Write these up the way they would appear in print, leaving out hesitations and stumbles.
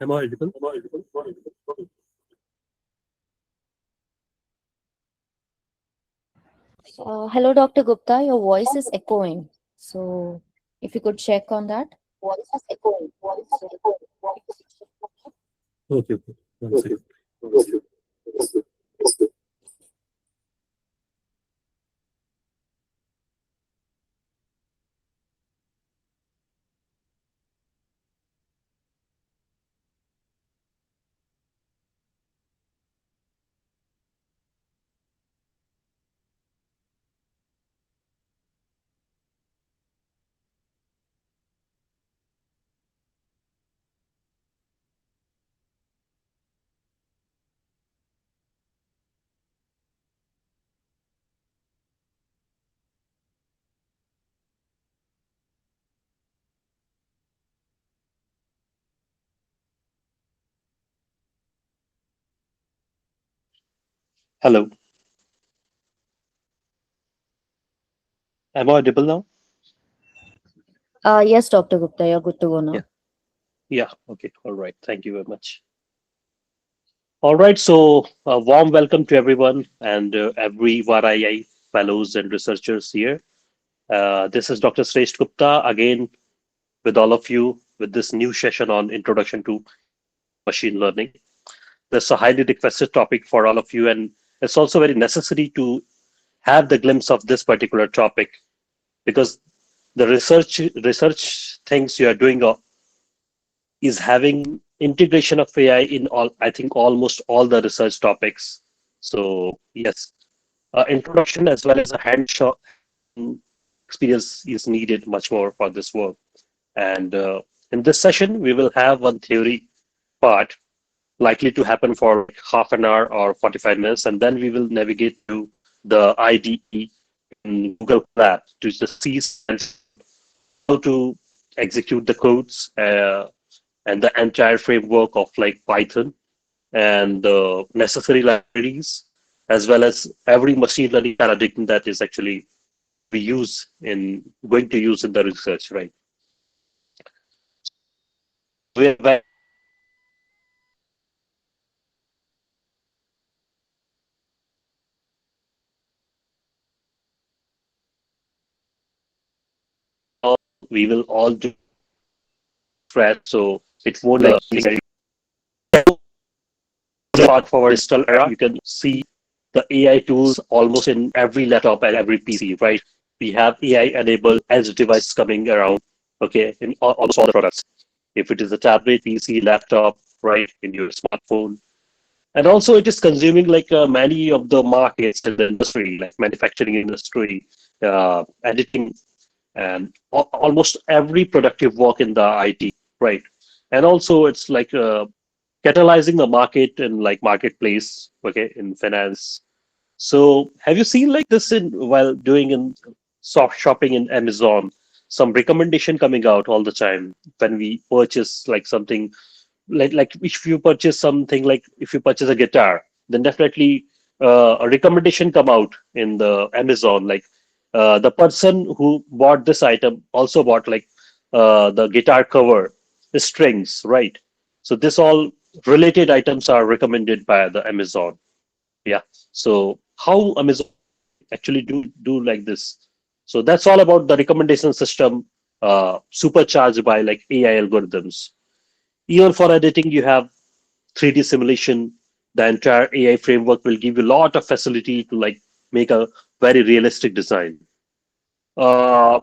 Am I audible? Hello, Dr. Gupta. Your voice is echoing. So, if you could check on that. Okay, okay. One second. Hello, am I audible now? Yes, Dr. Gupta, you're good to go Yeah, now. yeah, okay, all right. Thank you very much. All right, so a warm welcome to everyone and every YRI fellows and researchers here. This is Dr. Sresh Gupta again with all of you with this new session on Introduction to Machine Learning. That's a highly requested topic for all of you, and it's also very necessary to have the glimpse of this particular topic because the research things you are doing is having integration of AI in all, I think, almost all the research topics. So yes, introduction as well as a hands-on experience is needed much more for this work. And in this session, we will have one theory part likely to happen for like half an hour or 45 minutes, and then we will navigate to the IDE in Google Lab to just see how to execute the codes and the entire framework of like Python and the necessary libraries, as well as every machine learning paradigm that is actually we use in going to use in the research, right? Where we will all do scratch, so it won't like part of our digital era. You can see the AI tools almost in every laptop and every PC, right? We have AI-enabled edge devices coming around, okay, in almost all the products. If it is a tablet, PC, laptop, right, in your smartphone. And also it is consuming like many of the markets in the industry, like manufacturing industry, editing, and almost every productive work in the IT, right? And also it's like catalyzing the market and like marketplace, okay, in finance. So have you seen like this in while doing in soft shopping in Amazon? Some recommendation coming out all the time when we purchase like something like if you purchase something like if you purchase a guitar, then definitely a recommendation come out in the Amazon like the person who bought this item also bought like the guitar cover, the strings, right? So this all related items are recommended by the Amazon. Yeah. So how Amazon actually do like this? So that's all about the recommendation system supercharged by like AI algorithms. Even for editing, you have 3D simulation. The entire AI framework will give you a lot of facility to like make a very realistic design. Uh,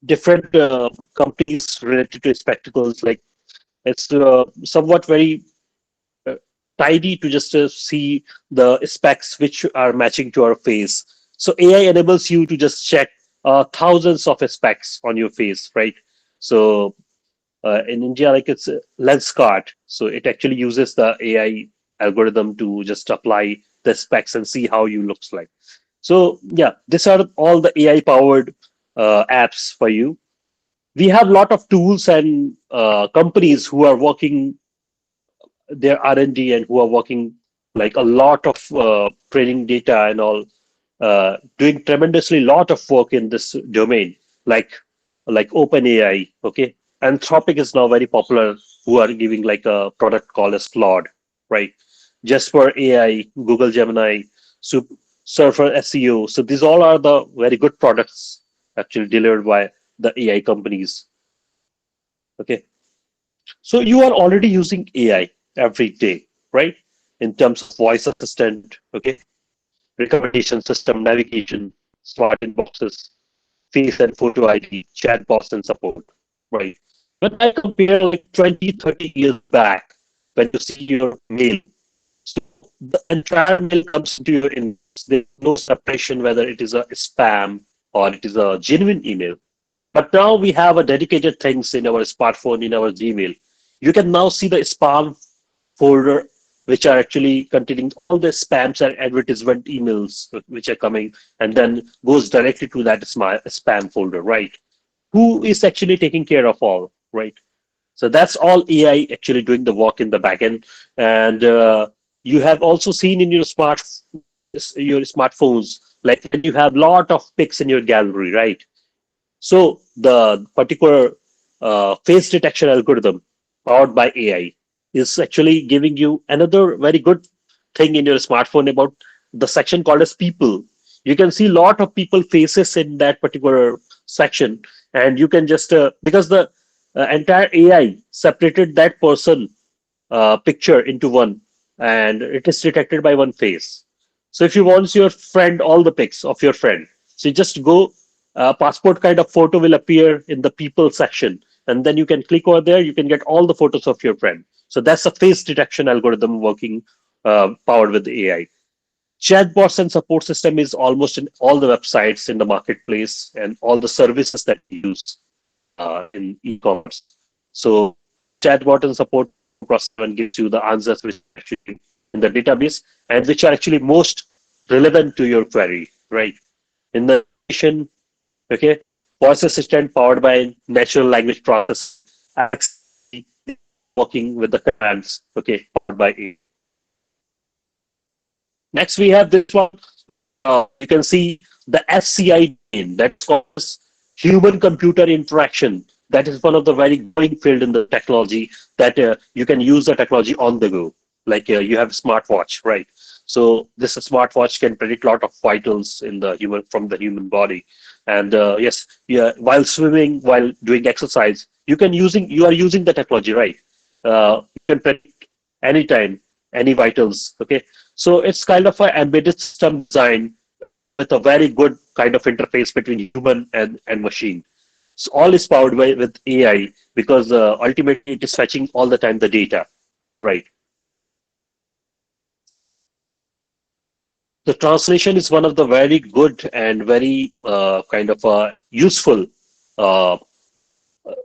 Different companies related to spectacles, like it's somewhat very uh, tidy to just see the specs which are matching to our face. So AI enables you to just check thousands of specs on your face, right? So in India, like it's Lenscart. So it actually uses the AI algorithm to just apply the specs and see how you looks like. So yeah, these are all the AI powered apps for you. We have a lot of tools and companies who are working their R&D and D and who are working like a lot of training data and all, doing tremendously lot of work in this domain, like OpenAI. Okay, Anthropic is now very popular, who are giving like a product called as Claude, right? Just for AI, Google Gemini, Surfer SEO. So these all are the very good products actually delivered by the AI companies. Okay. So you are already using AI every day, right? In terms of voice assistant, okay, recommendation system, navigation, smart inboxes, face and photo ID, chatbots and support, right? When I compare like 20, 30 years back, when you see your mail, so the entire mail comes into your inbox. There's no separation whether it is a spam or it is a genuine email. But now we have a dedicated things in our smartphone, in our Gmail. You can now see the spam folder, which are actually containing all the spams and advertisement emails which are coming, and then goes directly to that spam folder, right? Who is actually taking care of all, right? So that's all AI actually doing the work in the backend. And you have also seen in your smartphones, like when you have lot of pics in your gallery, right? So the particular face detection algorithm powered by AI is actually giving you another very good thing in your smartphone about the section called as people. You can see a lot of people faces in that particular section, and you can just because the entire AI separated that person picture into one, and it is detected by one face. So if you want your friend, all the pics of your friend, so you just go, passport kind of photo will appear in the people section, and then you can click over there. You can get all the photos of your friend. So that's a face detection algorithm working, powered with AI. Chatbots and support system is almost in all the websites in the marketplace and all the services that we use in e-commerce. So chatbot and support process gives you the answers which are actually in the database and which are actually most relevant to your query, right? In the addition, okay, voice assistant powered by natural language process, Alex working with the commands, okay, powered by AI. Next, we have this one. You can see the SCI domain that's called human computer interaction. That is one of the very growing field in the technology that you can use the technology on the go. Like you have a smartwatch, right? So this smartwatch can predict a lot of vitals in the human from the human body. And yes, yeah, while swimming, while doing exercise, you are using the technology, right? You can predict anytime any vitals. Okay, so it's kind of an embedded system design with a very good kind of interface between human and machine. So all is powered by with AI because ultimately it is fetching all the time the data, right? The translation is one of the very good and very kind of useful uh,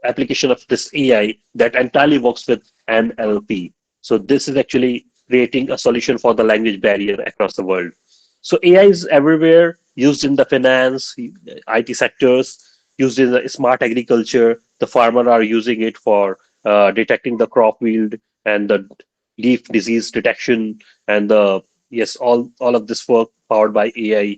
application of this AI that entirely works with NLP. So this is actually creating a solution for the language barrier across the world. So AI is everywhere, used in the finance, IT sectors, used in the smart agriculture. The farmer are using it for detecting the crop yield and the leaf disease detection and the yes, all of this work powered by AI,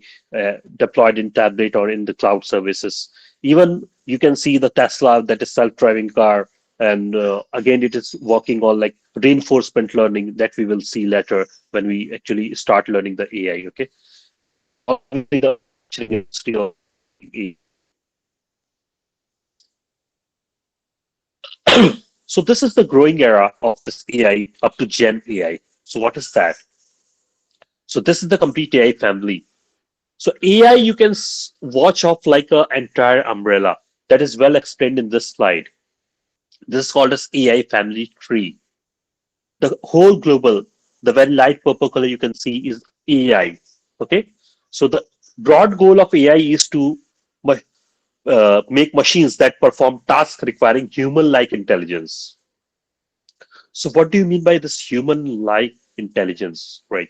deployed in tablet or in the cloud services. Even you can see the Tesla that is self-driving car, and again it is working on like reinforcement learning that we will see later when we actually start learning the AI. Okay, obviously the industry of AI. So this is the growing era of this AI up to Gen AI. So what is that? So this is the complete AI family. So AI you can watch off like an entire umbrella that is well explained in this slide. This is called as AI family tree. The whole global, the very light purple color you can see is AI. Okay, so the broad goal of AI is to make machines that perform tasks requiring human-like intelligence. So, what do you mean by this human-like intelligence, right?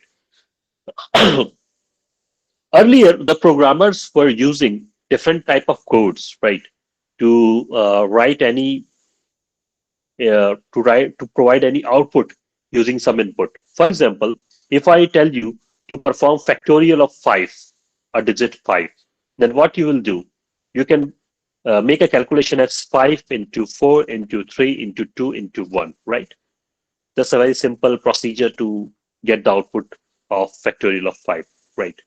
Earlier, the programmers were using different type of codes, right, to write any to provide any output using some input. For example, if I tell you to perform factorial of 5, a digit 5, then what you will do? You can make a calculation as 5 into 4 into 3 into 2 into 1, right? That's a very simple procedure to get the output of factorial of 5, right?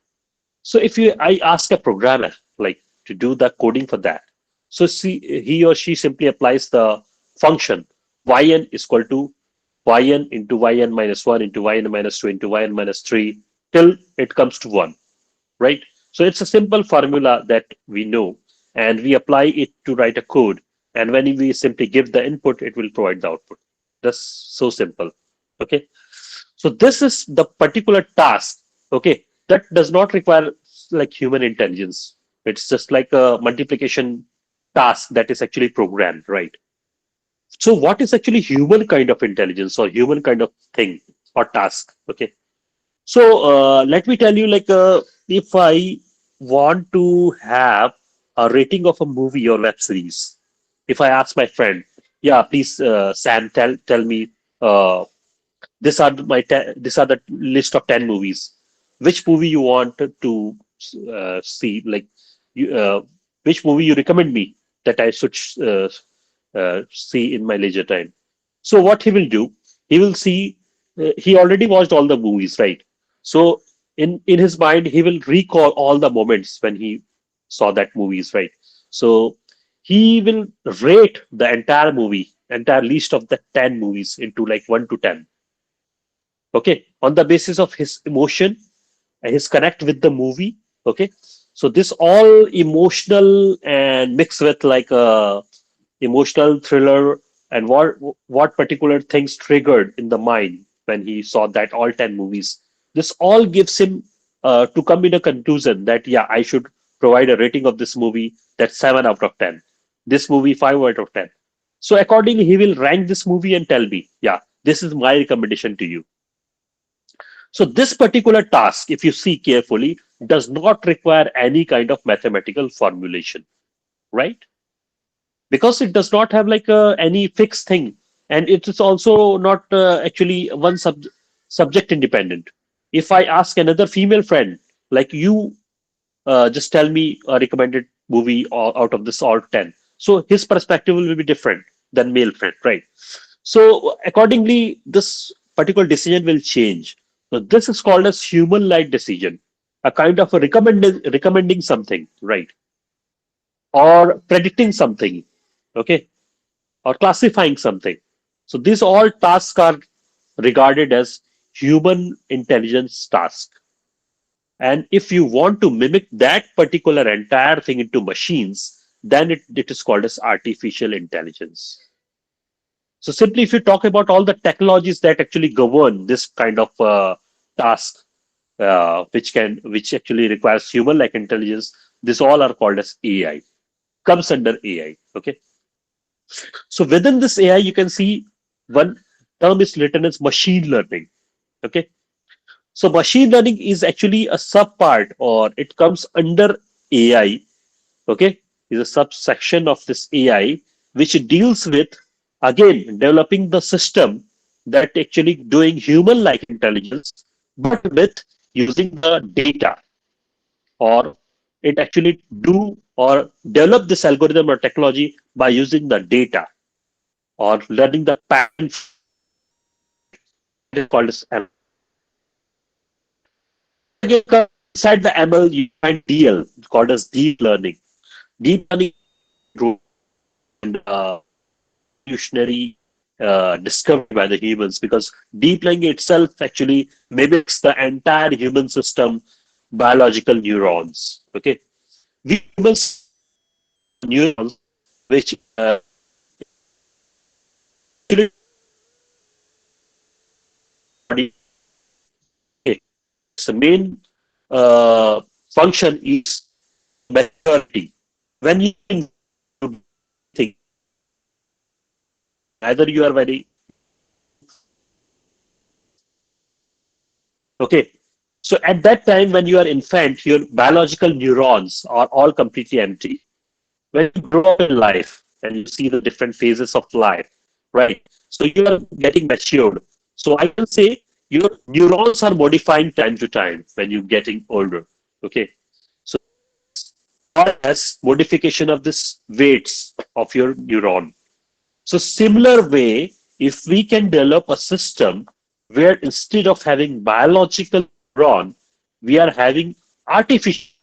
So if I ask a programmer like to do the coding for that, so see, he or she simply applies the function yn is equal to yn into yn minus 1 into yn minus 2 into yn minus 3 till it comes to 1, right? So it's a simple formula that we know, and we apply it to write a code. And when we simply give the input, it will provide the output. That's so simple. Okay. So this is the particular task. Okay. That does not require like human intelligence. It's just like a multiplication task that is actually programmed, right? So what is actually human kind of intelligence or human kind of thing or task? Okay. So let me tell you, like, if I want to have a rating of a movie or web series, if I ask my friend, yeah, please, Sam, tell me, these are the list of 10 movies. Which movie you want to see? Like, which movie you recommend me that I should see in my leisure time? So what he will do, he will see. He already watched all the movies, right? So in his mind, he will recall all the moments when he saw that movies, right? So he will rate the entire movie, entire list of the 10 movies into like 1 to 10. Okay, on the basis of his emotion and his connect with the movie. Okay, so this all emotional and mixed with like a emotional thriller and what particular things triggered in the mind when he saw that all 10 movies, this all gives him to come in a conclusion that yeah, I should provide a rating of this movie that's 7 out of 10, this movie 5 out of 10. So accordingly he will rank this movie and tell me, yeah, this is my recommendation to you. So this particular task, if you see carefully, does not require any kind of mathematical formulation, right? Because it does not have like any fixed thing, and it is also not actually one subject independent. If I ask another female friend like you, just tell me a recommended movie out of this all 10, so his perspective will be different than male friend, right? So accordingly this particular decision will change. So this is called as human like decision, a kind of a recommending something, right? Or predicting something, okay, or classifying something. So these all tasks are regarded as human intelligence task. And if you want to mimic that particular entire thing into machines, then it is called as artificial intelligence. So simply, if you talk about all the technologies that actually govern this kind of task, which actually requires human-like intelligence, these all are called as AI. Comes under AI. Okay. So within this AI, you can see one term is written as machine learning. Okay. So machine learning is actually a subpart, or it comes under AI. Okay, is a subsection of this AI which deals with again developing the system that actually doing human-like intelligence, but with using the data, or it actually do or develop this algorithm or technology by using the data or learning the pattern. It is called as ML. Then again, inside the ML, you find DL, called as deep learning. Deep learning and evolutionary discovery by the humans, because deep learning itself actually mimics the entire human system, biological neurons. Okay, we humans neurons which actually body. Okay, the main uh, function is maturity. When you think either you are very okay. So at that time, when you are infant, your biological neurons are all completely empty. When you grow up in life and you see the different phases of life, right? So you are getting matured. So I can say your neurons are modifying time to time when you're getting older. Okay. So as modification of this weights of your neuron. So similar way, if we can develop a system where instead of having biological neuron, we are having artificial,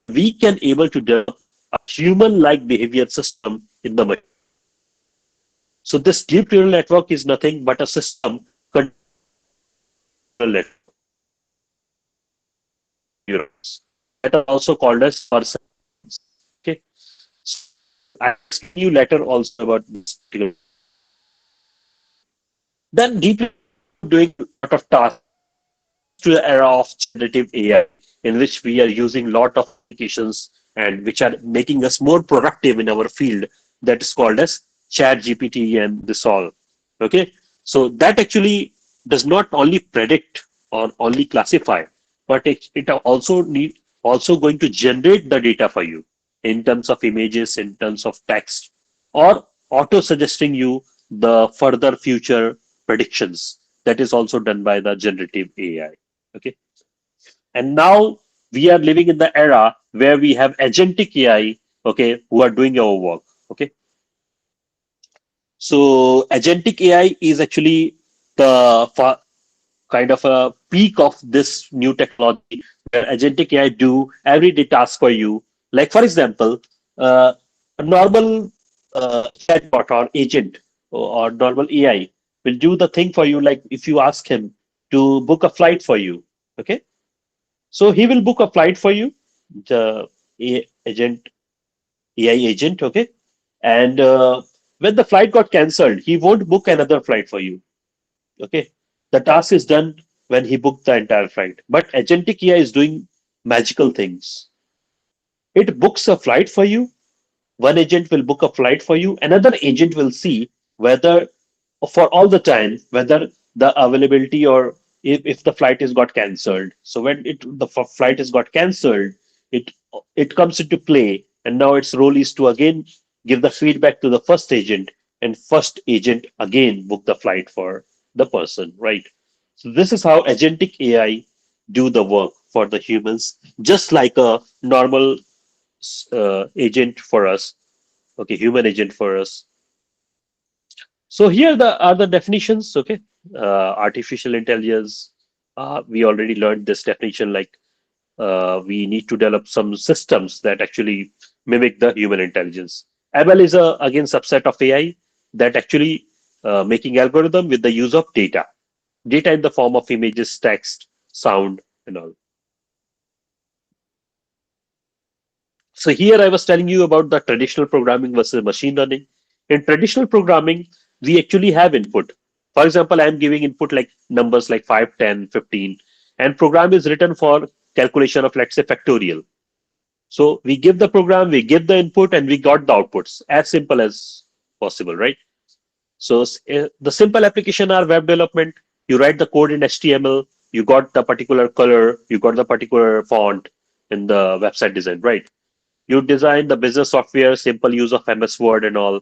we can able to develop a human-like behavior system in the machine. So this deep neural network is nothing but a system neural network neurons that are also called as person. Okay, so I'll explain you later also about this. Then deep doing a lot of tasks to the era of generative AI, in which we are using a lot of applications and which are making us more productive in our field. That is called as Chat GPT and this all. Okay, so that actually does not only predict or only classify, but it also going to generate the data for you in terms of images, in terms of text, or auto suggesting you the further future predictions. That is also done by the generative AI. Okay, and now we are living in the era where we have agentic AI, okay, who are doing our work. Okay, so agentic AI is actually the kind of a peak of this new technology where agentic AI do everyday tasks for you. Like for example, a normal chatbot or agent or normal AI will do the thing for you. Like if you ask him to book a flight for you, okay, so he will book a flight for you, the agent, AI agent, okay, and when the flight got cancelled, he won't book another flight for you. Okay, the task is done when he booked the entire flight. But agentic AI is doing magical things. It books a flight for you. One agent will book a flight for you. Another agent will see whether, for all the time, whether the availability or if the flight is got cancelled. So when the flight is got cancelled, it it comes into play, and now its role is to again give the feedback to the first agent, and first agent again book the flight for the person, right? So this is how agentic AI do the work for the humans, just like a normal agent for us. Okay, human agent for us. So here are the definitions. Okay, artificial intelligence. We already learned this definition. Like we need to develop some systems that actually mimic the human intelligence. ML is a again subset of AI that actually making algorithm with the use of data in the form of images, text, sound, and all. So here I was telling you about the traditional programming versus machine learning. In traditional programming, we actually have input. For example, I'm giving input like numbers like 5, 10, 15, and program is written for calculation of, let's say, factorial. So we give the program, we give the input, and we got the outputs as simple as possible, right? So the simple application are web development. You write the code in HTML, you got the particular color, you got the particular font in the website design, right? You design the business software, simple use of MS Word and all.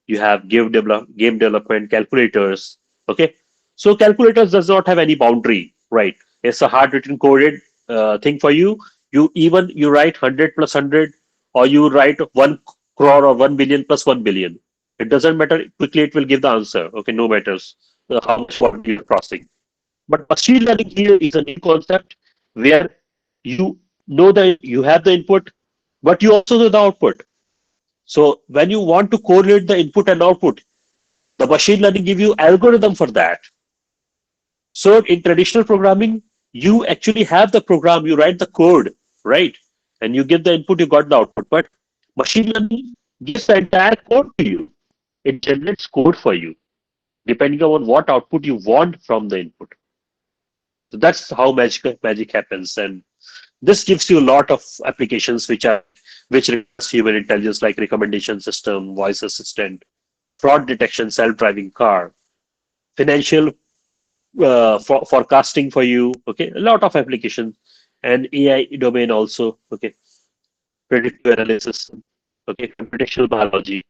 You have game development, calculators. Okay, so calculators does not have any boundary, right? It's a hard written coded thing for you. You write 100 plus 100, or you write 1 crore or 1 billion plus 1 billion. It doesn't matter. Quickly, it will give the answer. Okay, no matters how much work you're processing. But machine learning here is a new concept where you know that you have the input, but you also know the output. So when you want to correlate the input and output, the machine learning give you algorithm for that. So in traditional programming, you actually have the program, you write the code, right? And you give the input, you got the output. But machine learning gives the entire code to you. It generates code for you, depending on what output you want from the input. So that's how magic happens. And this gives you a lot of applications which requires human intelligence, like recommendation system, voice assistant, fraud detection, self-driving car, financial forecasting for you. Okay, a lot of applications, and AI domain also. Okay, predictive analysis. Okay, computational biology.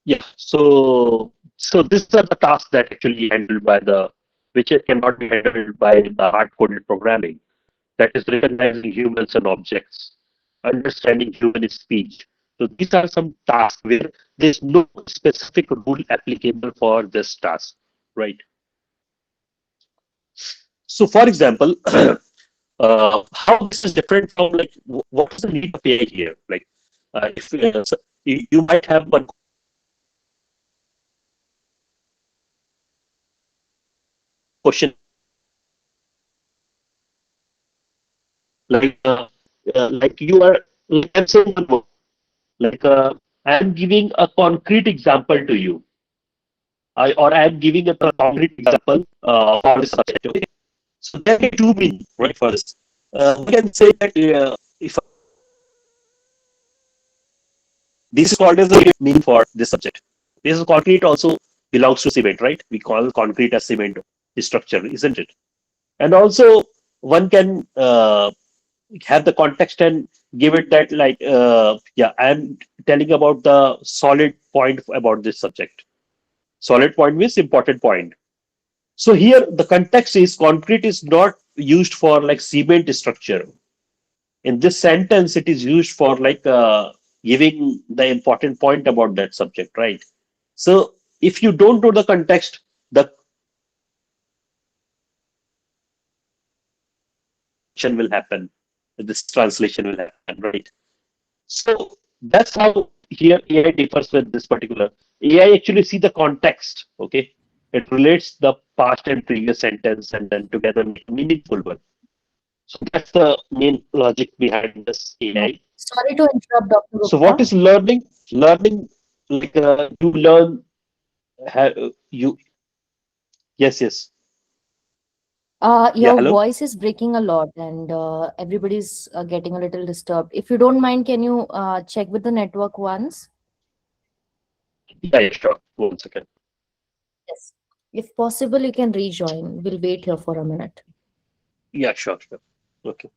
Yeah. So these are the tasks that actually handled by the which cannot be handled by the hard-coded programming. that is recognizing humans and objects, understanding human speech. So these are some tasks where there's no specific rule applicable for this task, right? So, for example, how this is different from like what is the need of AI here? Like, if so you might have one question like like you are like I'm saying one more, like I'm giving a concrete example to you, or I'm giving a concrete example for this subject. Okay, so there are two meanings, right? For this, we can say that if this is called as the meaning for this subject. This is concrete also belongs to cement, right? We call concrete as cement structure, isn't it? And also one can have the context and give it that like yeah, I'm telling about the solid point about this subject. Solid point means important point. So here the context is concrete is not used for like cement structure. In this sentence it is used for like giving the important point about that subject, right? So if you don't know the context, the will happen, this translation will happen, right? So that's how here AI differs with this particular. AI actually see the context, okay? It relates the past and previous sentence and then together make a meaningful one. So that's the main logic behind this No. AI. Sorry to interrupt, Dr. So what Gupta. is learning? Learning, like you learn, you, yes, yes. Yeah, Your hello? voice is breaking a lot, and everybody's getting a little disturbed. If you don't mind, can you check with the network once? Yeah, yeah, sure. 1 second. Yes. If possible, you can rejoin. We'll wait here for a minute. Yeah, sure, sure. Okay.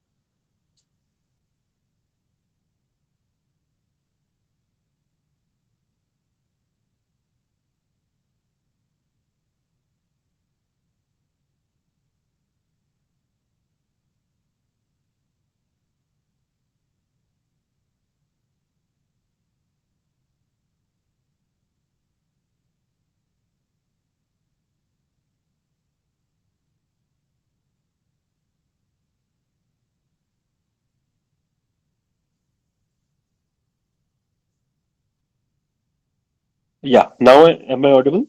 Yeah, now am I audible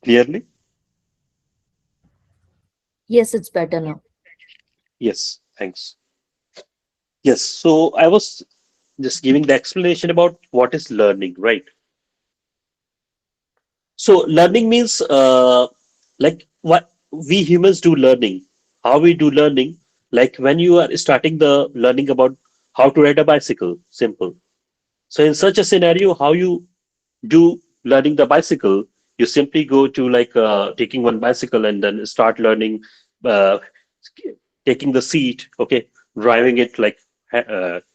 clearly? Yes, it's better now. Yes, thanks. Yes, so I was just giving the explanation about what is learning, right? So learning means like what we humans do learning. How we do learning, like when you are starting the learning about how to ride a bicycle, simple. So in such a scenario, how you do learning the bicycle, you simply go to like taking one bicycle and then start learning uh, taking the seat, okay, driving it like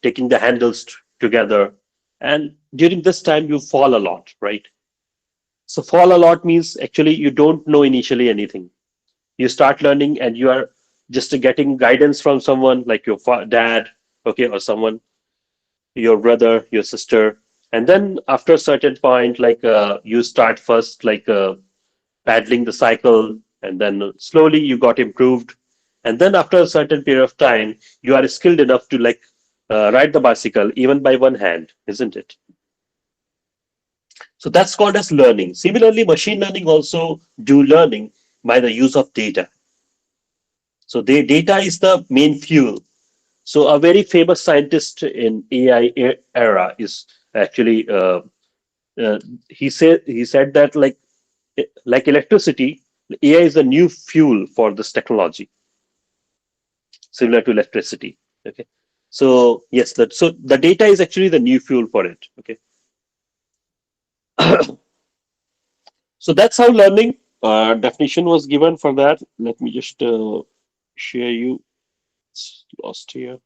taking the handles together. And during this time, you fall a lot, right? So fall a lot means actually you don't know initially anything. You start learning and you are just getting guidance from someone like your dad, okay, or someone, your brother, your sister. And then after a certain point, like you start first like paddling the cycle, and then slowly you got improved. And then after a certain period of time, you are skilled enough to like ride the bicycle even by one hand, isn't it? So that's called as learning. Similarly, machine learning also do learning by the use of data. So the data is the main fuel. So a very famous scientist in AI era is actually uh, he said that like electricity, AI is the new fuel for this technology, similar to electricity. Okay, so yes, that so the data is actually the new fuel for it. Okay, so that's how learning definition was given for that. Let me just share you. It's lost here.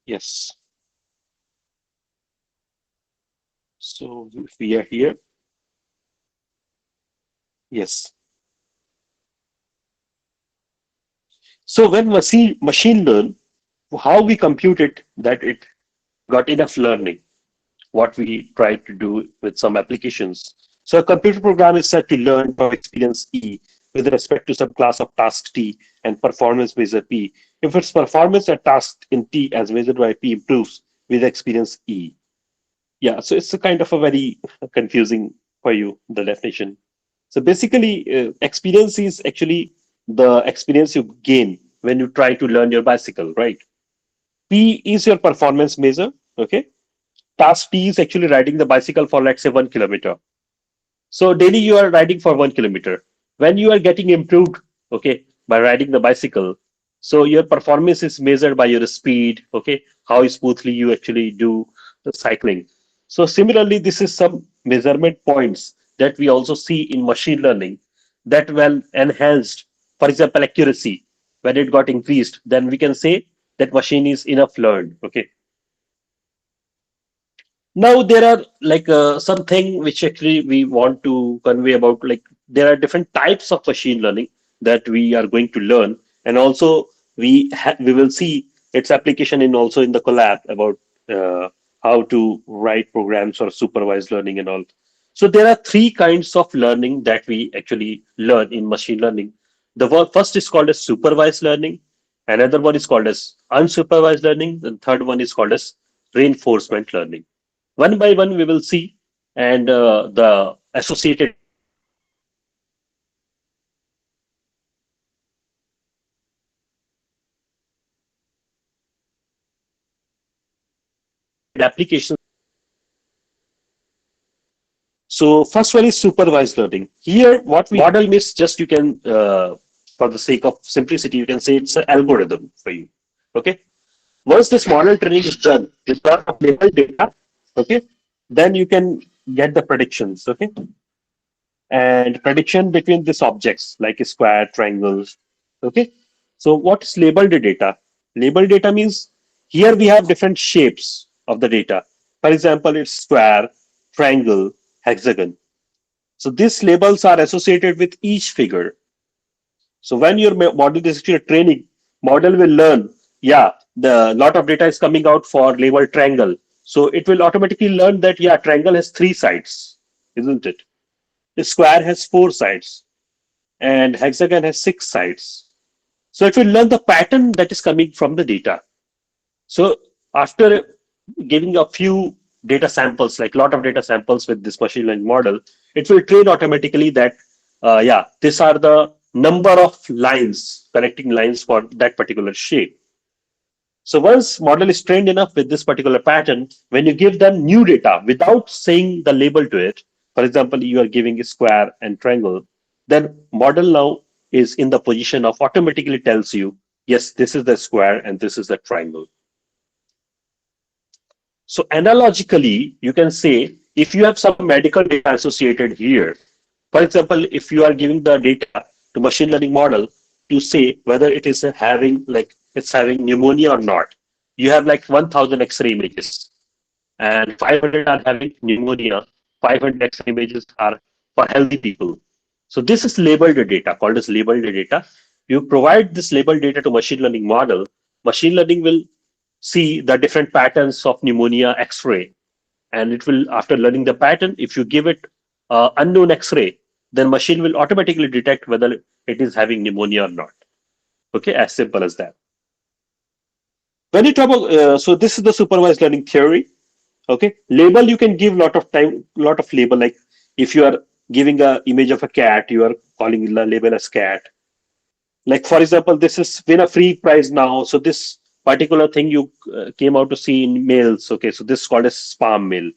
Yes. So if we are here, yes. So when machine learn, how we compute it that it got enough learning, what we try to do with some applications. So a computer program is set to learn from experience E with respect to some class of task T and performance measure P. If its performance at task in T as measured by P improves with experience E. Yeah, so it's a kind of a very confusing for you, the definition. So basically, experience is actually the experience you gain when you try to learn your bicycle, right? P is your performance measure, okay? Task T is actually riding the bicycle for, let's say, 1 kilometer. So daily you are riding for 1 kilometer. When you are getting improved, okay, by riding the bicycle, so your performance is measured by your speed, okay, how smoothly you actually do the cycling. So similarly, this is some measurement points that we also see in machine learning that well enhanced. For example, accuracy. When it got increased, then we can say that machine is enough learned. Okay. Now there are like something which actually we want to convey about, like there are different types of machine learning that we are going to learn, and also we will see its application in also in the collab about how to write programs for supervised learning and all. So there are three kinds of learning that we actually learn in machine learning. First is called as supervised learning, another one is called as unsupervised learning, and third one is called as reinforcement learning. One by one we will see, and the associated applications. So first one is supervised learning. Here what we model means, just you can for the sake of simplicity you can say it's an algorithm for you. Okay, once this model training is done with lot of labeled data, okay, then you can get the predictions. Okay, and prediction between these objects like square, triangles. Okay, so what's labeled data? Labeled data means here we have different shapes of the data. For example, it's square, triangle, hexagon. So these labels are associated with each figure. So when your model is actually training, model will learn, yeah, the lot of data is coming out for labeled triangle. So it will automatically learn that, yeah, triangle has three sides, isn't it? The square has four sides and hexagon has six sides. So it will learn the pattern that is coming from the data. So after giving a few data samples, like lot of data samples with this machine learning model, it will train automatically that, yeah, these are the number of lines, connecting lines for that particular shape. So once model is trained enough with this particular pattern, when you give them new data without saying the label to it, for example, you are giving a square and triangle, then model now is in the position of automatically tells you, yes, this is the square and this is the triangle. So analogically, you can say if you have some medical data associated here, for example, if you are giving the data to machine learning model to say whether it is having like it's having pneumonia or not, you have like 1,000 X-ray images and 500 are having pneumonia. 500 X-ray images are for healthy people. So this is labeled data called as labeled data. You provide this labeled data to machine learning model. Machine learning will see the different patterns of pneumonia X-ray, and it will, after learning the pattern, if you give it unknown X-ray, then machine will automatically detect whether it is having pneumonia or not. Okay, as simple as that. When you talk about, so this is the supervised learning theory. Okay, label you can give lot of label. Like if you are giving a image of a cat, you are calling the label as cat. Like for example, this is win a free prize now. So this particular thing you came out to see in mails. Okay, so this is called as spam mail.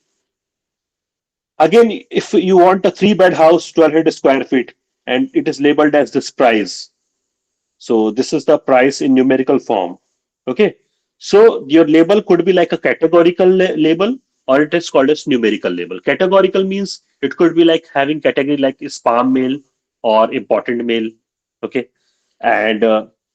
Again, if you want a three-bed house, 1,200 square feet, and it is labeled as this price. So this is the price in numerical form. Okay. So your label could be like a categorical label, or it is called as numerical label. Categorical means it could be like having category like spam mail or important mail. Okay. And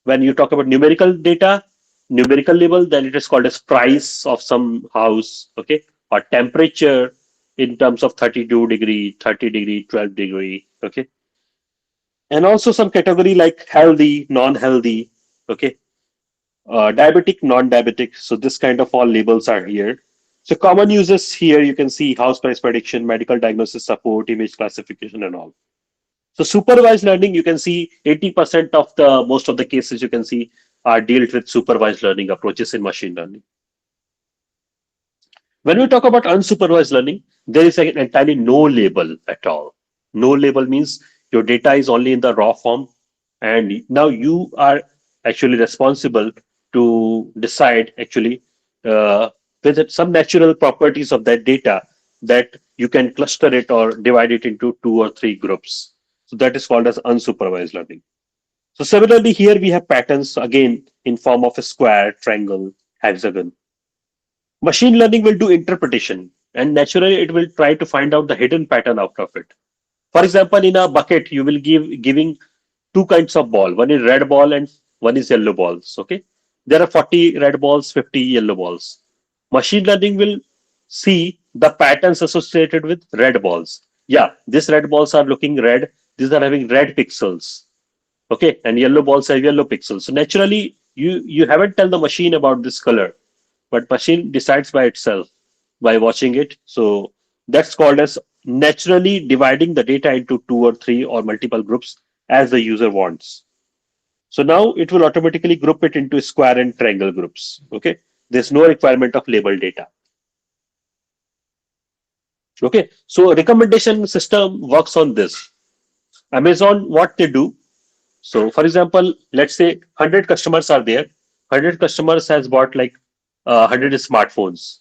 when you talk about numerical data, numerical label, then it is called as price of some house, okay, or temperature in terms of 32 degree, 30 degree, 12 degree, okay, and also some category like healthy, non-healthy, okay, diabetic, non-diabetic. So this kind of all labels are here. So common uses here, you can see house price prediction, medical diagnosis support, image classification, and all. So supervised learning, you can see 80% of the most of the cases you can see are dealt with supervised learning approaches in machine learning. When we talk about unsupervised learning, there is an entirely no label at all. No label means your data is only in the raw form, and now you are actually responsible to decide actually with some natural properties of that data that you can cluster it or divide it into two or three groups. So that is called as unsupervised learning. So similarly, here we have patterns again in form of a square, triangle, hexagon. Machine learning will do interpretation, and naturally it will try to find out the hidden pattern out of it. For example, in a bucket, you will giving two kinds of ball. One is red ball and one is yellow balls. Okay, there are 40 red balls, 50 yellow balls. Machine learning will see the patterns associated with red balls. Yeah, these red balls are looking red. These are having red pixels. Okay, and yellow balls have yellow pixels. So naturally, you haven't tell the machine about this color, but machine decides by itself by watching it. So that's called as naturally dividing the data into two or three or multiple groups as the user wants. So now it will automatically group it into square and triangle groups. Okay, there's no requirement of label data. Okay, so recommendation system works on this. Amazon, what they do. So, for example, let's say 100 customers are there. 100 customers has bought like 100 smartphones,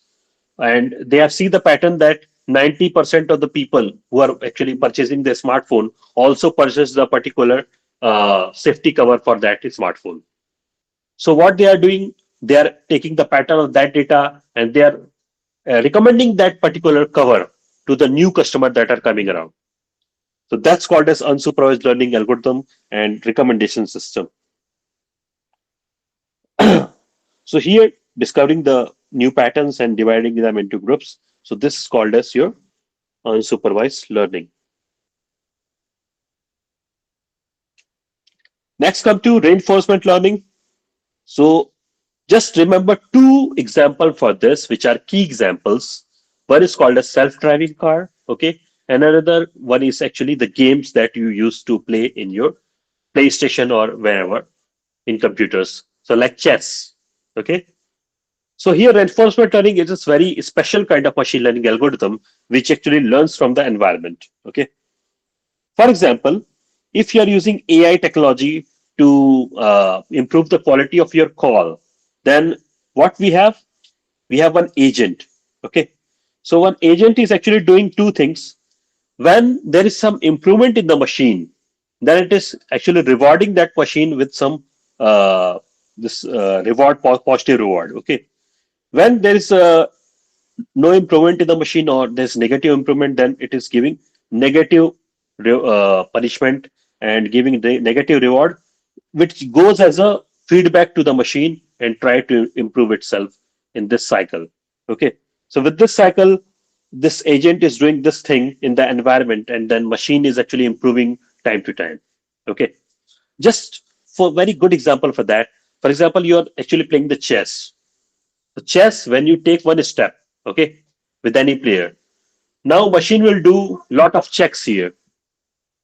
and they have seen the pattern that 90% of the people who are actually purchasing the smartphone also purchase the particular safety cover for that smartphone. So what they are doing, they are taking the pattern of that data and they are recommending that particular cover to the new customer that are coming around. So that's called as unsupervised learning algorithm and recommendation system. So here, discovering the new patterns and dividing them into groups. So this is called as your unsupervised learning. Next, come to reinforcement learning. So just remember two examples for this, which are key examples. One is called a self-driving car, okay, and another one is actually the games that you use to play in your PlayStation or wherever in computers. So like chess, okay. So here reinforcement learning is a very special kind of machine learning algorithm which actually learns from the environment, okay. For example, if you are using AI technology to improve the quality of your call, then what we have one agent. Okay. So one agent is actually doing two things. When there is some improvement in the machine, then it is actually rewarding that machine with some this reward, positive reward. Okay. When there is no improvement in the machine or there's negative improvement, then it is giving negative punishment and giving the negative reward, which goes as a feedback to the machine and try to improve itself in this cycle. Okay, so with this cycle, this agent is doing this thing in the environment, and then machine is actually improving time to time. Okay, just for very good example for that. For example, you are actually playing the chess. The chess, when you take one step, okay, with any player, now machine will do lot of checks here.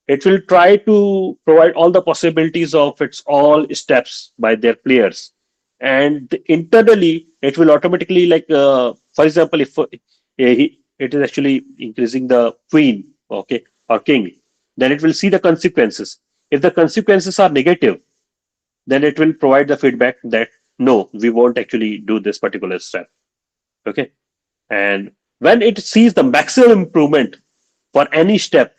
It will try to provide all the possibilities of its all steps by their players, and internally it will automatically like for example, if it is actually increasing the queen, okay, or king, then it will see the consequences. If the consequences are negative, then it will provide the feedback that no, we won't actually do this particular step. Okay, and when it sees the maximum improvement for any step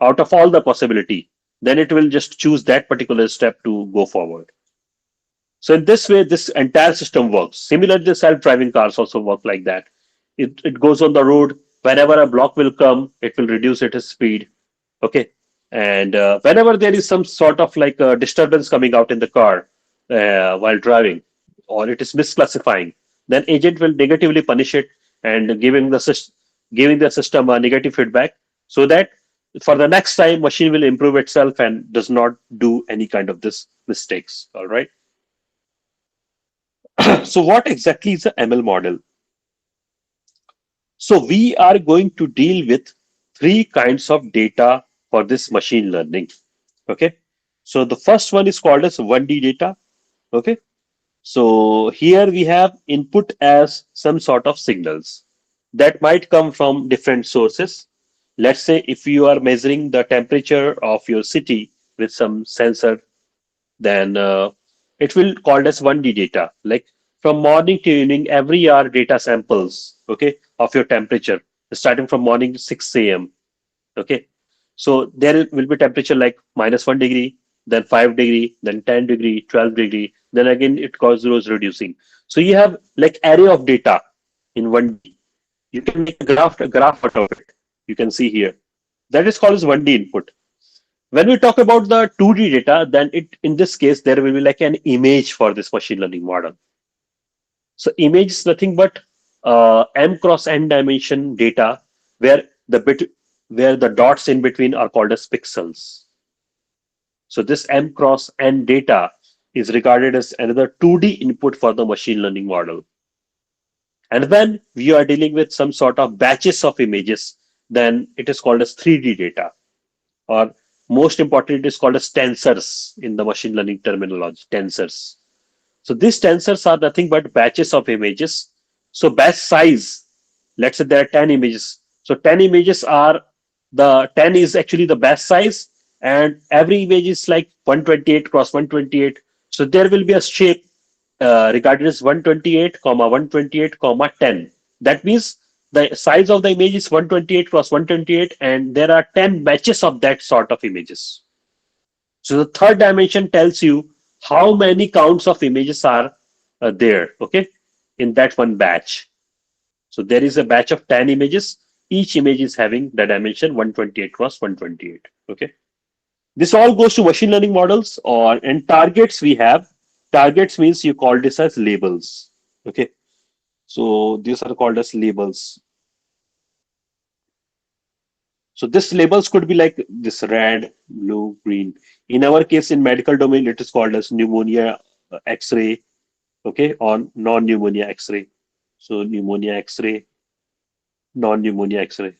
out of all the possibility, then it will just choose that particular step to go forward. So in this way, this entire system works. Similarly, the self-driving cars also work like that. It goes on the road. Whenever a block will come, it will reduce its speed. Okay, and whenever there is some sort of like a disturbance coming out in the car while driving, or it is misclassifying, then agent will negatively punish it and giving the system a negative feedback, so that for the next time machine will improve itself and does not do any kind of this mistakes. All right. So what exactly is the ML model? So we are going to deal with three kinds of data for this machine learning. Okay. So the first one is called as 1D data. Okay. So here we have input as some sort of signals that might come from different sources. Let's say if you are measuring the temperature of your city with some sensor, then it will called as 1D data. Like from morning to evening, every hour data samples, okay, of your temperature, starting from morning 6 a.m. Okay. So there will be temperature like -1 degree, then 5 degree, then 10 degree, 12 degree. Then again it goes reducing. So you have like array of data in 1D. You can make a graph out of it. You can see here. That is called as 1D input. When we talk about the 2D data, then it in this case there will be like an image for this machine learning model. So image is nothing but m cross n dimension data where the dots in between are called as pixels. So this m cross n data is regarded as another 2D input for the machine learning model. And when we are dealing with some sort of batches of images, then it is called as 3D data, or most important, it is called as tensors in the machine learning terminology, tensors. So these tensors are nothing but batches of images. So batch size, let's say there are 10 images. So 10 images are the 10 is actually the batch size, and every image is like 128 cross 128. So there will be a shape regarded as 128 comma 128 comma 10. That means the size of the image is 128 cross 128, and there are 10 batches of that sort of images. So the third dimension tells you how many counts of images are there, okay, in that one batch. So there is a batch of 10 images. Each image is having the dimension 128 cross 128. Okay. This all goes to machine learning models, or and targets we have. Targets means you call this as labels. Okay. So these are called as labels. So this labels could be like this red, blue, green. In our case, in medical domain, it is called as pneumonia X-ray, okay, or non-pneumonia X-ray. So pneumonia X-ray, non-pneumonia X-ray.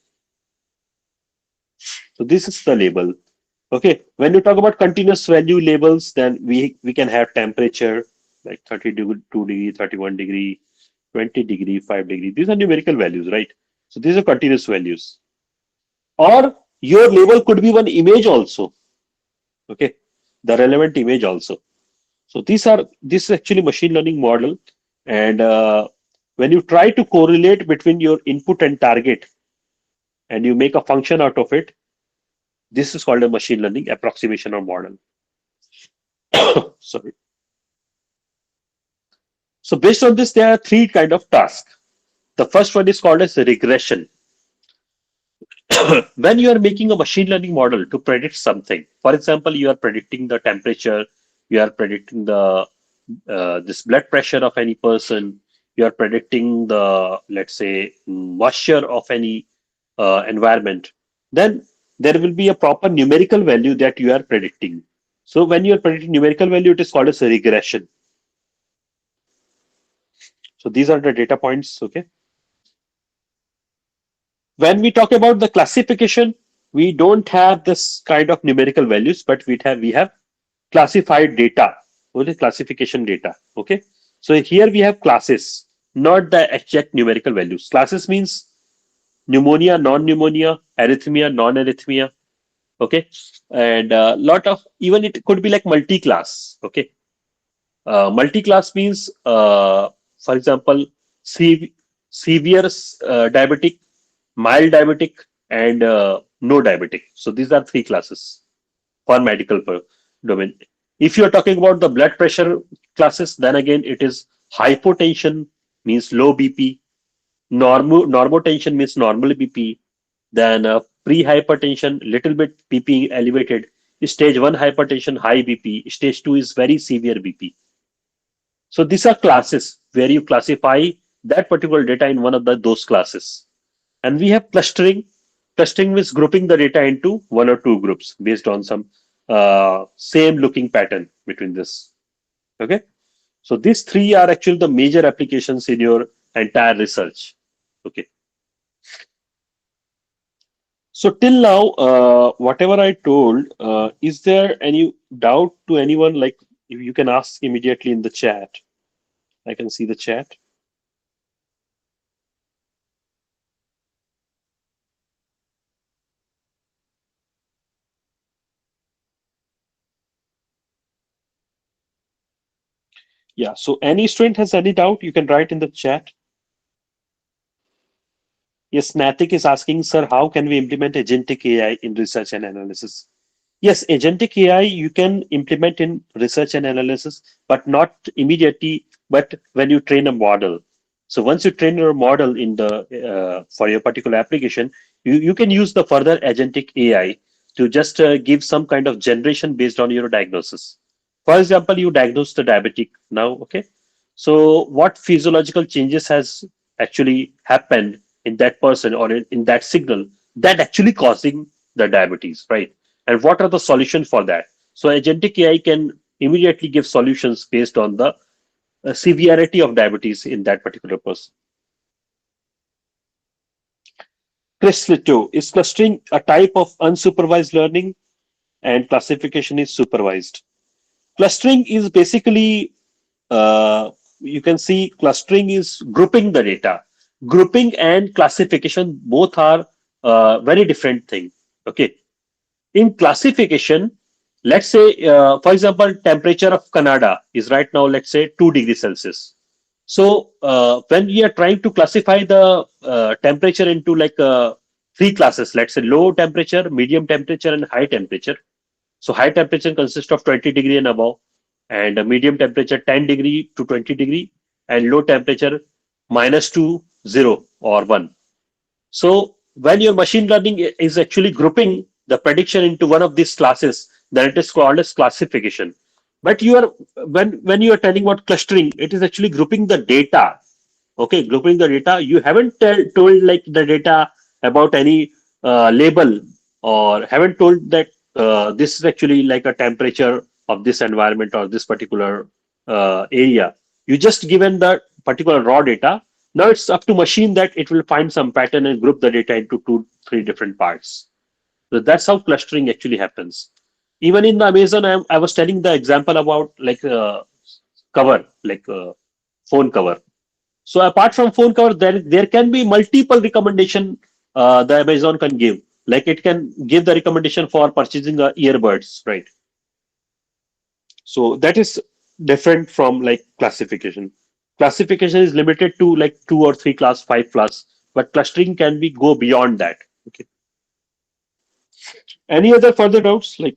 So this is the label. Okay, when you talk about continuous value labels, then we can have temperature like 32 degree, 31 degree, 20 degree, 5 degree. These are numerical values, right? So these are continuous values. Or your label could be one image also. Okay, the relevant image also. So this is actually machine learning model, and when you try to correlate between your input and target, and you make a function out of it, this is called a machine learning approximation or model. Sorry. So based on this, there are three kind of tasks. The first one is called as regression. When you are making a machine learning model to predict something, for example, you are predicting the temperature, you are predicting the this blood pressure of any person, you are predicting the, let's say, moisture of any environment, then there will be a proper numerical value that you are predicting. So when you are predicting numerical value, it is called as a regression. So these are the data points. Okay. When we talk about the classification, we don't have this kind of numerical values, but we have classified data, only classification data. Okay. So here we have classes, not the exact numerical values. Classes means pneumonia, non-pneumonia, arrhythmia, non-arrhythmia. Okay. And a lot of, even it could be like multi-class. Okay. Multi-class means, for example, severe diabetic, mild diabetic, and no diabetic. So these are three classes for medical domain. If you are talking about the blood pressure classes, then again it is hypotension means low BP, normotension means normal BP, then pre-hypertension, little bit BP elevated, stage 1 hypertension, high BP, stage 2 is very severe BP. So these are classes where you classify that particular data in one of those classes. And we have clustering. Clustering means grouping the data into one or two groups based on some same looking pattern between this. Okay. So these three are actually the major applications in your entire research. Okay. So till now, whatever I told, is there any doubt to anyone? Like, if you can ask immediately in the chat. I can see the chat. Yeah. So any student has any doubt, you can write in the chat. Yes, Natik is asking, sir, how can we implement agentic AI in research and analysis? Yes, agentic AI you can implement in research and analysis, but not immediately, but when you train a model. So once you train your model in the for your particular application, you can use the further agentic AI to just give some kind of generation based on your diagnosis. For example, you diagnose the diabetic now, okay? So what physiological changes has actually happened in that person or in that signal that actually causing the diabetes, right? And what are the solutions for that? So agentic AI can immediately give solutions based on the severity of diabetes in that particular person. Chris Lito, is clustering a type of unsupervised learning and classification is supervised? Clustering is basically, you can see clustering is grouping the data. Grouping and classification both are very different thing. Okay. In classification, let's say, for example, temperature of Canada is right now, let's say 2 degrees Celsius. So when we are trying to classify the temperature into like three classes, let's say low temperature, medium temperature, and high temperature. So high temperature consists of 20 degree and above, and a medium temperature 10 degree to 20 degree, and low temperature minus to 0 or 1. So when your machine learning is actually grouping the prediction into one of these classes, then it is called as classification. But you are when you are telling about clustering, it is actually grouping the data. Okay, grouping the data. You haven't told like the data about any label, or haven't told that this is actually like a temperature of this environment or this particular area. You just given the particular raw data. Now it's up to machine that it will find some pattern and group the data into two, three different parts. So that's how clustering actually happens. Even in the Amazon, I was telling the example about like cover, like phone cover. So apart from phone cover, there can be multiple recommendation the Amazon can give. Like it can give the recommendation for purchasing earbuds, right? So that is different from like classification. Classification is limited to like two or three class, five class, but clustering can be go beyond that. Okay. Any other further doubts? Like,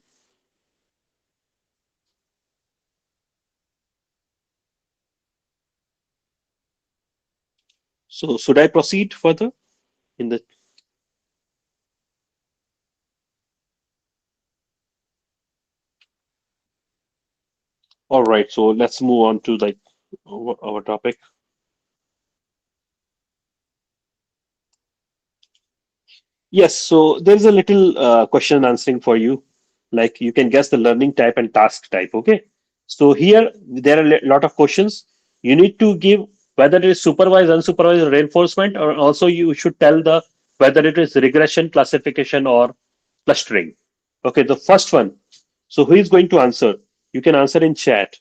so should I proceed further in the? All right. So let's move on to like our topic. Yes, so there's a little question answering for you. Like you can guess the learning type and task type. Okay. So here there are a lot of questions. You need to give whether it is supervised, unsupervised, or reinforcement, or also you should tell the whether it is regression, classification, or clustering. Okay, the first one. So who is going to answer? You can answer in chat.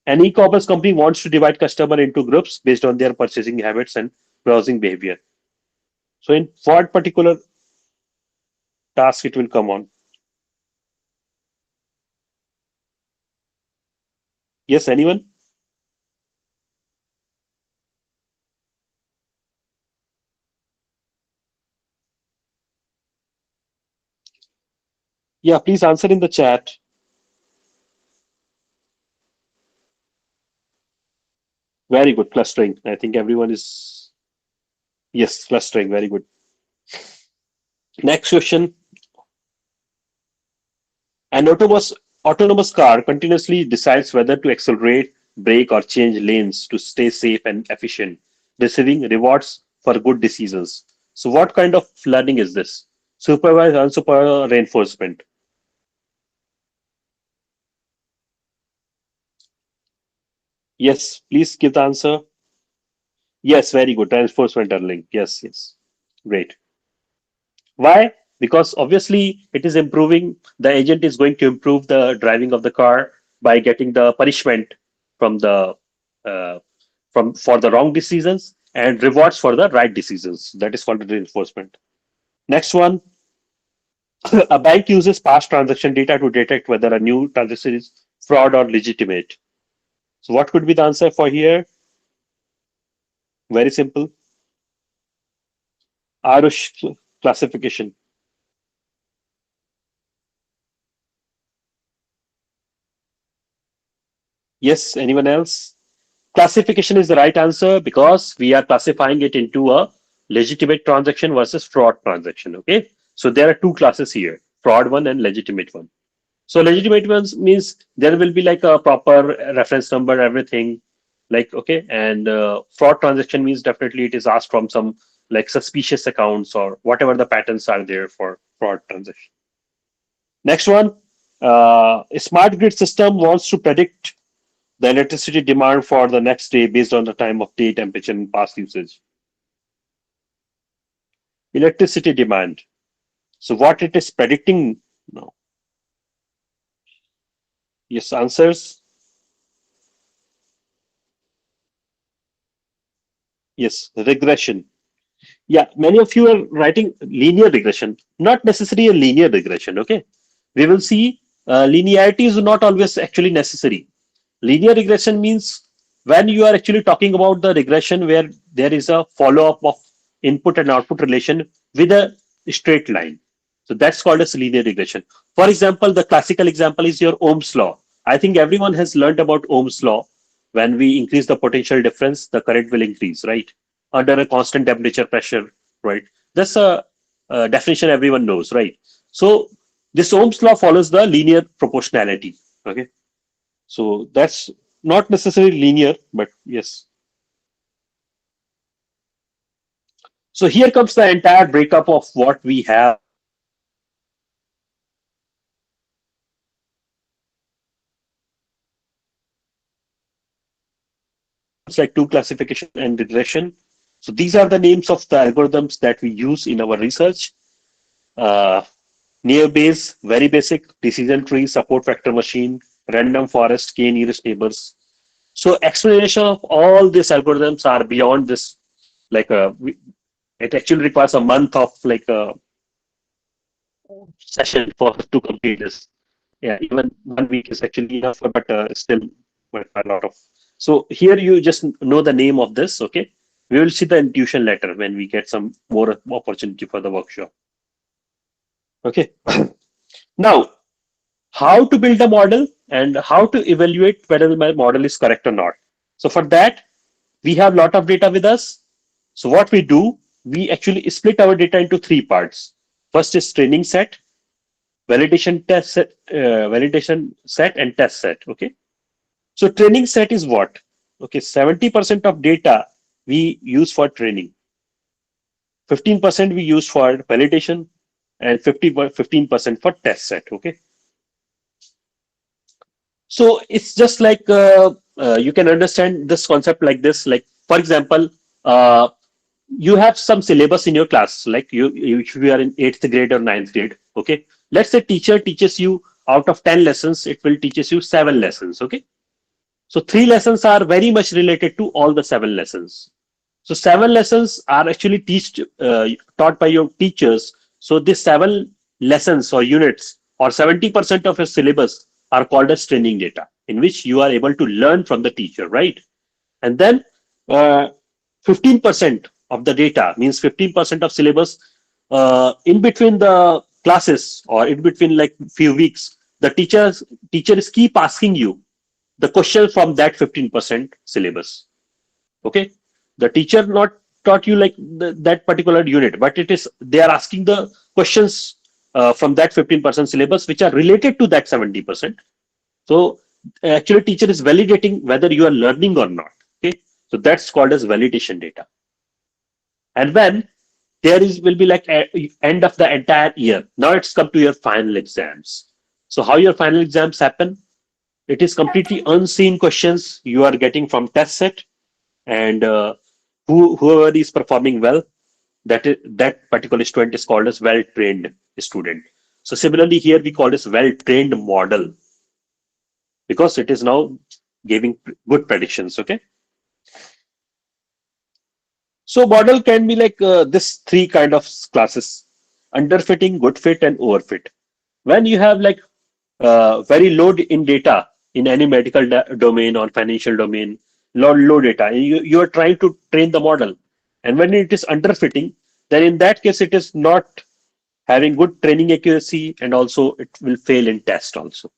An e-commerce company wants to divide customer into groups based on their purchasing habits and browsing behavior. So in what particular task it will come on? Yes, anyone? Yeah, please answer in the chat. Very good, clustering. I think everyone is, yes, clustering. Very good. Next question. An autonomous car continuously decides whether to accelerate brake, or change lanes to stay safe and efficient, receiving rewards for good decisions. So, what kind of learning is this? Supervised, unsupervised reinforcement. Yes, please give the answer. Yes, very good. Reinforcement learning. Yes, yes. Great. Why? Because obviously it is improving, the agent is going to improve the driving of the car by getting the punishment from the uh, from for the wrong decisions and rewards for the right decisions. That is called reinforcement. Next one, a bank uses past transaction data to detect whether a new transaction is fraud or legitimate. So what could be the answer for here? Very simple. Arush classification. Yes, anyone else? Classification is the right answer because we are classifying it into a legitimate transaction versus fraud transaction. Okay. So there are two classes here, fraud one and legitimate one. So legitimate ones means there will be like a proper reference number, everything like, okay. And fraud transaction means definitely it is asked from some like suspicious accounts or whatever the patterns are there for fraud transaction. Next one, a smart grid system wants to predict the electricity demand for the next day based on the time of day, temperature, and past usage. Electricity demand. So what it is predicting now? Yes, answers. Yes, regression. Yeah, many of you are writing linear regression, not necessarily a linear regression. Okay, we will see linearity is not always actually necessary. Linear regression means when you are actually talking about the regression where there is a follow up of input and output relation with a straight line. So that's called as linear regression. For example, the classical example is your Ohm's law. I think everyone has learned about Ohm's law. When we increase the potential difference, the current will increase, right? Under a constant temperature pressure, right? That's a definition everyone knows, right? So this Ohm's law follows the linear proportionality. Okay, so that's not necessarily linear, but yes. So here comes the entire breakup of what we have like two classification and regression. So these are the names of the algorithms that we use in our research. Uh, Near Bayes, very basic, decision tree, support vector machine, random forest, k nearest neighbors. So explanation of all these algorithms are beyond this. Like it actually requires a month of like a session for to complete this. Yeah, even 1 week is actually enough, but still a lot of. So here you just know the name of this. Okay, we will see the intuition later when we get some more opportunity for the workshop. Okay, now how to build a model and how to evaluate whether my model is correct or not. So for that, we have a lot of data with us. So what we do, we actually split our data into three parts. First is training set, validation set and test set. Okay. So training set is what? Okay, 70% of data we use for training, 15% we use for validation, and 15% for test set. Okay. So it's just like you can understand this concept like this. Like for example, uh, you have some syllabus in your class, like if you are in 8th grade or 9th grade. Okay, let's say teacher teaches you out of 10 lessons, it will teaches you 7 lessons. Okay, so 3 lessons are very much related to all the 7 lessons. So 7 lessons are actually taught by your teachers. So these 7 lessons or units or 70% of your syllabus are called as training data, in which you are able to learn from the teacher, right? And then uh, 15% of the data means 15% of syllabus in between the classes or in between like few weeks, the teachers keep asking you the question from that 15% syllabus. Okay, the teacher not taught you like that particular unit, but it is they are asking the questions from that 15% syllabus which are related to that 70%. So actually teacher is validating whether you are learning or not. Okay, so that's called as validation data. And when there is will be like end of the entire year. Now it's come to your final exams. So how your final exams happen? It is completely unseen questions you are getting from test set, and whoever is performing well, that particular student is called as well trained student. So similarly here we call this well trained model because it is now giving good predictions. Okay, so model can be like this three kind of classes: underfitting, good fit, and overfit. When you have like very low in data in any medical domain or financial domain, low data, you are trying to train the model, and when it is underfitting, then in that case it is not having good training accuracy, and also it will fail in test also.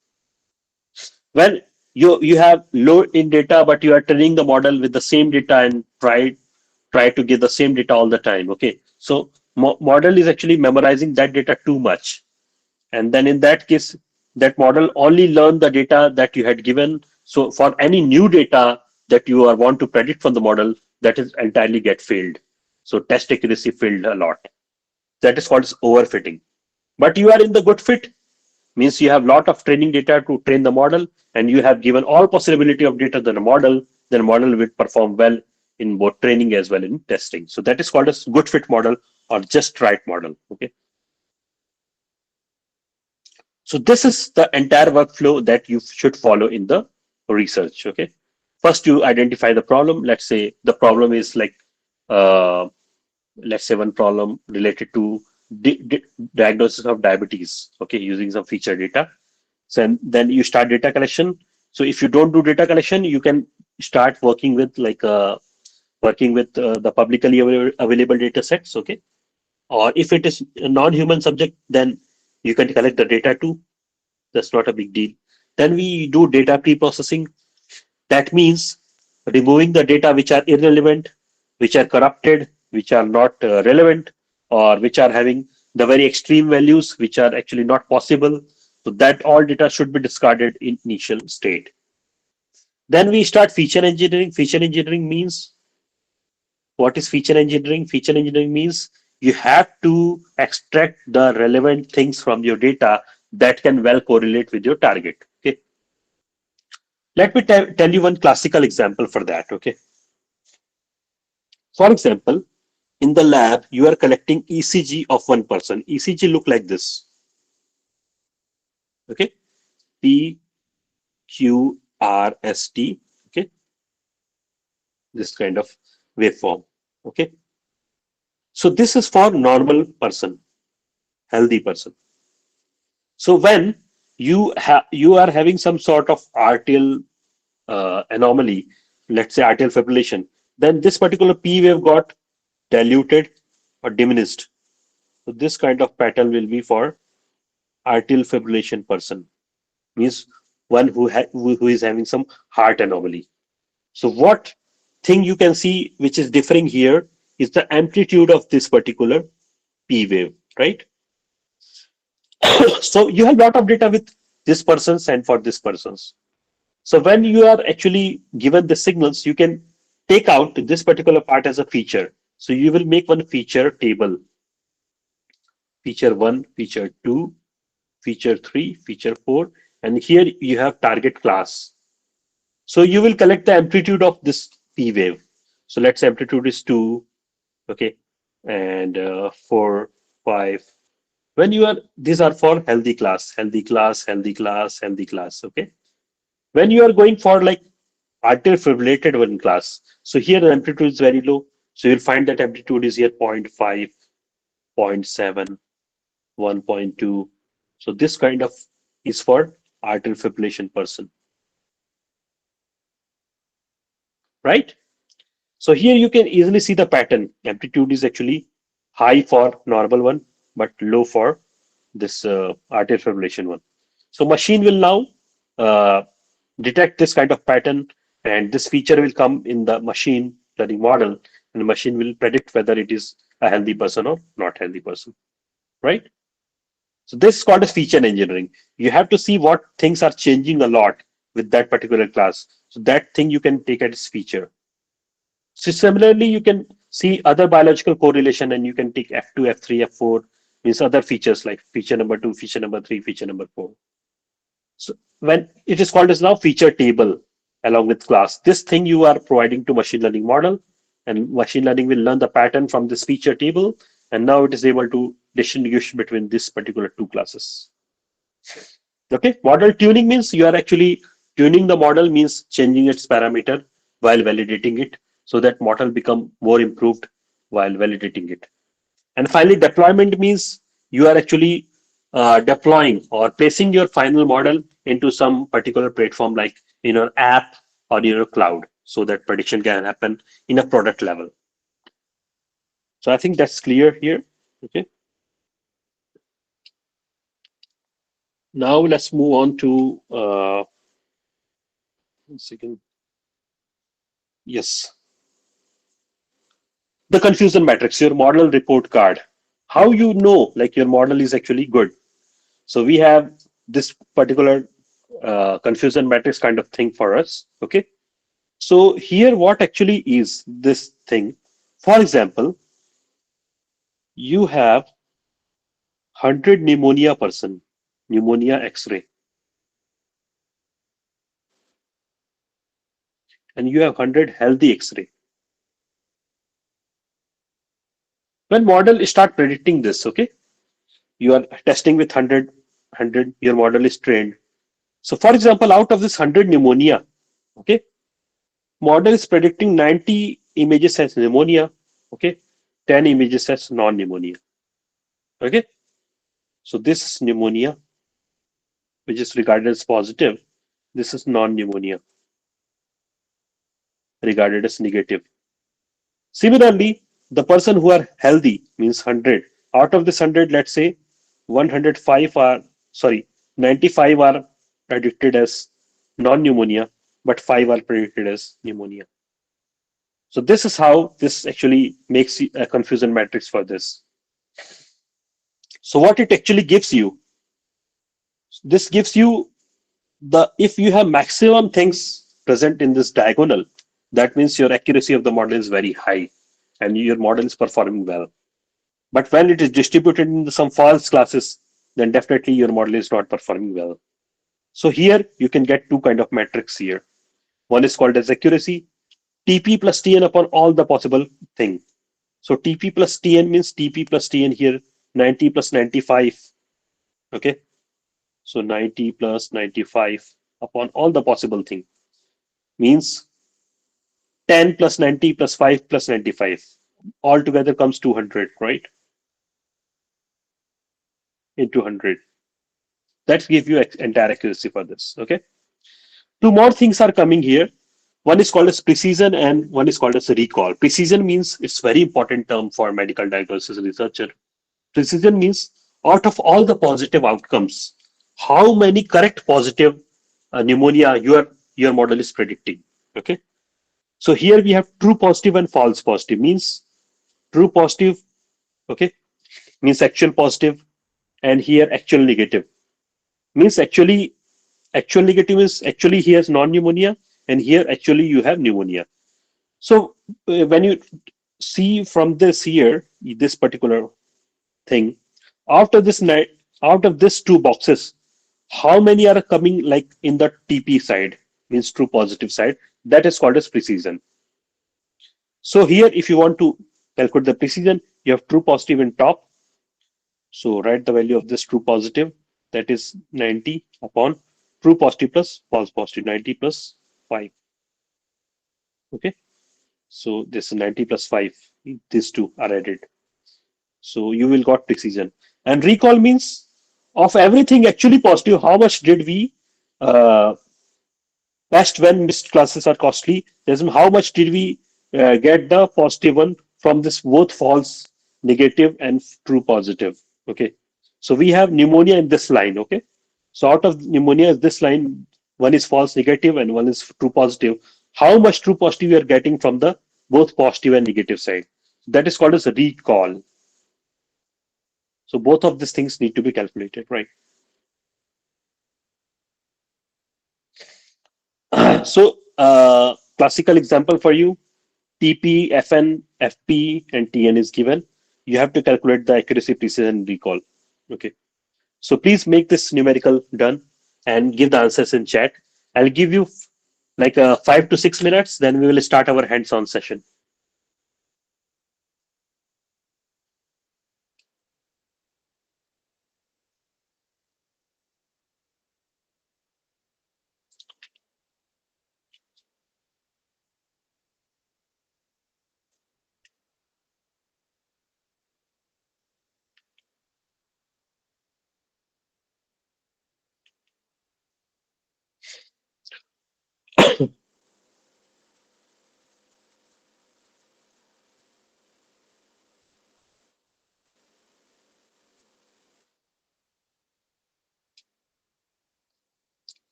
Well, you have low in data, but you are training the model with the same data and try to give the same data all the time. Okay, so model is actually memorizing that data too much, and then in that case, that model only learn the data that you had given. So for any new data that you are want to predict from the model, that is entirely get failed. So test accuracy failed a lot. That is called as overfitting. But you are in the good fit, means you have lot of training data to train the model, and you have given all possibility of data to the model, then model will perform well in both training as well in testing. So that is called as good fit model or just right model. Okay, so this is the entire workflow that you should follow in the research. Okay, first you identify the problem. Let's say the problem is like uh, let's say one problem related to diagnosis of diabetes. Okay, using some feature data. So and then you start data collection. So if you don't do data collection, you can start working with like the publicly available data sets. Okay, or if it is a non-human subject, then you can collect the data too. That's not a big deal. Then we do data pre-processing. That means removing the data which are irrelevant, which are corrupted, which are not relevant, or which are having the very extreme values which are actually not possible. So that all data should be discarded in initial state. Then we start feature engineering. Feature engineering means, what is feature engineering? Feature engineering means you have to extract the relevant things from your data that can well correlate with your target. Okay. Let me tell you one classical example for that. Okay. For example, in the lab, you are collecting ECG of one person. ECG look like this. Okay. PQRST. Okay. This kind of waveform. Okay. So this is for normal person, healthy person. So when you are having some sort of arterial anomaly, let's say arterial fibrillation, then this particular P wave got diluted or diminished. So this kind of pattern will be for arterial fibrillation person, means one who is having some heart anomaly. So what thing you can see which is differing here is the amplitude of this particular P wave, right? So you have a lot of data with this person's and for this person's. So when you are actually given the signals, you can take out this particular part as a feature. So you will make one feature table: feature 1, feature 2, feature 3, feature 4, and here you have target class. So you will collect the amplitude of this P wave. So let's say amplitude is 2, okay, and 4, 5. When you are, these are for healthy class, healthy class, healthy class, healthy class, okay. When you are going for like arterial fibrillated one class, so here the amplitude is very low. So you'll find that amplitude is here 0.5, 0.7, 1.2. So this kind of is for arterial fibrillation person, right? So here you can easily see the pattern. Amplitude is actually high for normal one, but low for this arterial fibrillation one. So machine will now uh, detect this kind of pattern, and this feature will come in the machine learning model, and the machine will predict whether it is a healthy person or not healthy person, right? So this is called as feature engineering. You have to see what things are changing a lot with that particular class. So that thing you can take as feature. So similarly, you can see other biological correlation and you can take F2, F3, F4, means other features like feature number 2, feature number 3, feature number 4. So when it is called as now feature table along with class, this thing you are providing to machine learning model, and machine learning will learn the pattern from this feature table, and now it is able to distinguish between this particular two classes. Okay, model tuning means you are actually tuning the model, means changing its parameter while validating it so that model become more improved while validating it. And finally, deployment means you are actually deploying or placing your final model into some particular platform like in your app or in your cloud so that prediction can happen in a product level. So I think that's clear here. Okay. Now let's move on to 1 second. Yes, the confusion matrix, your model report card. How you know like your model is actually good? So we have this particular confusion matrix kind of thing for us. Okay. So here, what actually is this thing? For example, you have 100 pneumonia person, pneumonia X-ray, and you have 100 healthy X-ray. When model start predicting this, okay, you are testing with 100, your model is trained. So for example, out of this 100 pneumonia, okay, model is predicting 90 images as pneumonia, okay, 10 images as non-pneumonia, okay. So this is pneumonia, which is regarded as positive. This is non-pneumonia, regarded as negative. Similarly, the person who are healthy means 100. Out of this 100, let's say 105 are, sorry, 95 are predicted as non-pneumonia, but 5 are predicted as pneumonia. So this is how this actually makes a confusion matrix for this. So what it actually gives you, this gives you the, if you have maximum things present in this diagonal, that means your accuracy of the model is very high and your model is performing well. But when it is distributed into some false classes, then definitely your model is not performing well. So here you can get two kind of metrics here. One is called as accuracy, TP plus TN upon all the possible thing. So TP plus TN means TP plus TN here, 90 plus 95. Okay. So 90 plus 95 upon all the possible thing means 10 plus 90 plus 5 plus 95. All together comes 200, right? Into 100. That gives you entire accuracy for this. Okay. Two more things are coming here. One is called as precision and one is called as recall. Precision means it's very important term for medical diagnosis researcher. Precision means out of all the positive outcomes, how many correct positive pneumonia your model is predicting. Okay. So here we have true positive and false positive. Means true positive, okay, means actual positive, and here actual negative. Means actual negative is actually he has non-pneumonia, and here actually you have pneumonia. So when you see from this here, this particular thing, after this night, out of this two boxes, how many are coming like in the TP side, means true positive side? That is called as precision. So here, if you want to calculate the precision, you have true positive in top. So write the value of this true positive, that is 90 upon true positive plus false positive, 90 plus 5. Okay. So this is 90 plus 5. These two are added. So you will got precision. And recall means of everything actually positive, how much did we uh, test when missed classes are costly? There's how much did we get the positive one from this both false, negative, and true positive? Okay. So we have pneumonia in this line. Okay. So out of pneumonia is this line, one is false negative and one is true positive. How much true positive you are getting from the both positive and negative side? That is called as a recall. So both of these things need to be calculated, right? Classical example for you: TP, FN, FP, and TN is given. You have to calculate the accuracy, precision, and recall. Okay. So please make this numerical done and give the answers in chat. I'll give you like 5 to 6 minutes. Then we will start our hands-on session.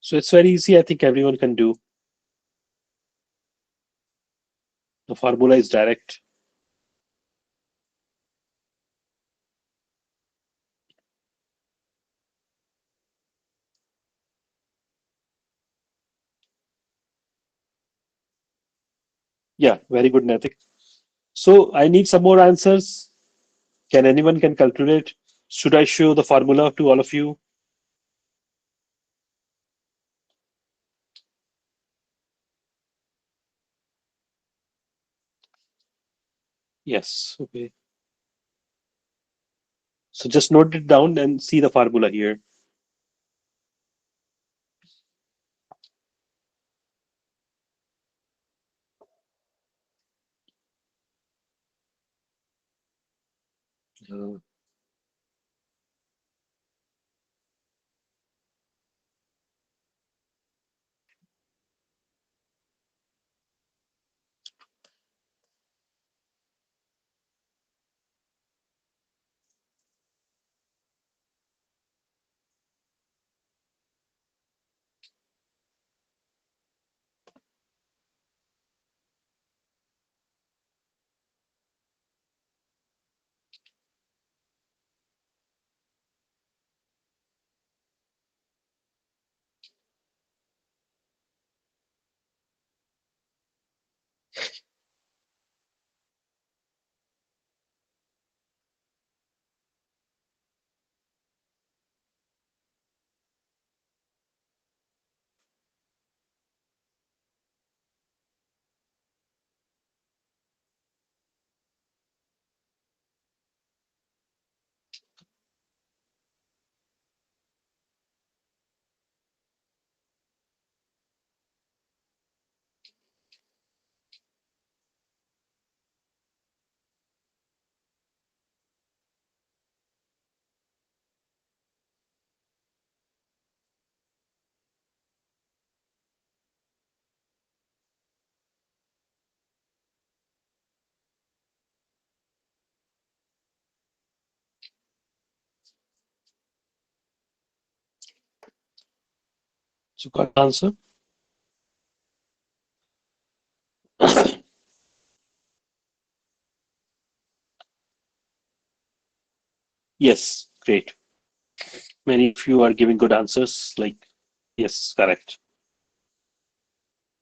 So it's very easy. I think everyone can do. The formula is direct. Yeah, very good, Natik. So I need some more answers. Can anyone can calculate? Should I show the formula to all of you? Yes. Okay. So just note it down and see the formula here. Uh, so got the answer? Yes, great. Many of you are giving good answers. Like, yes, correct.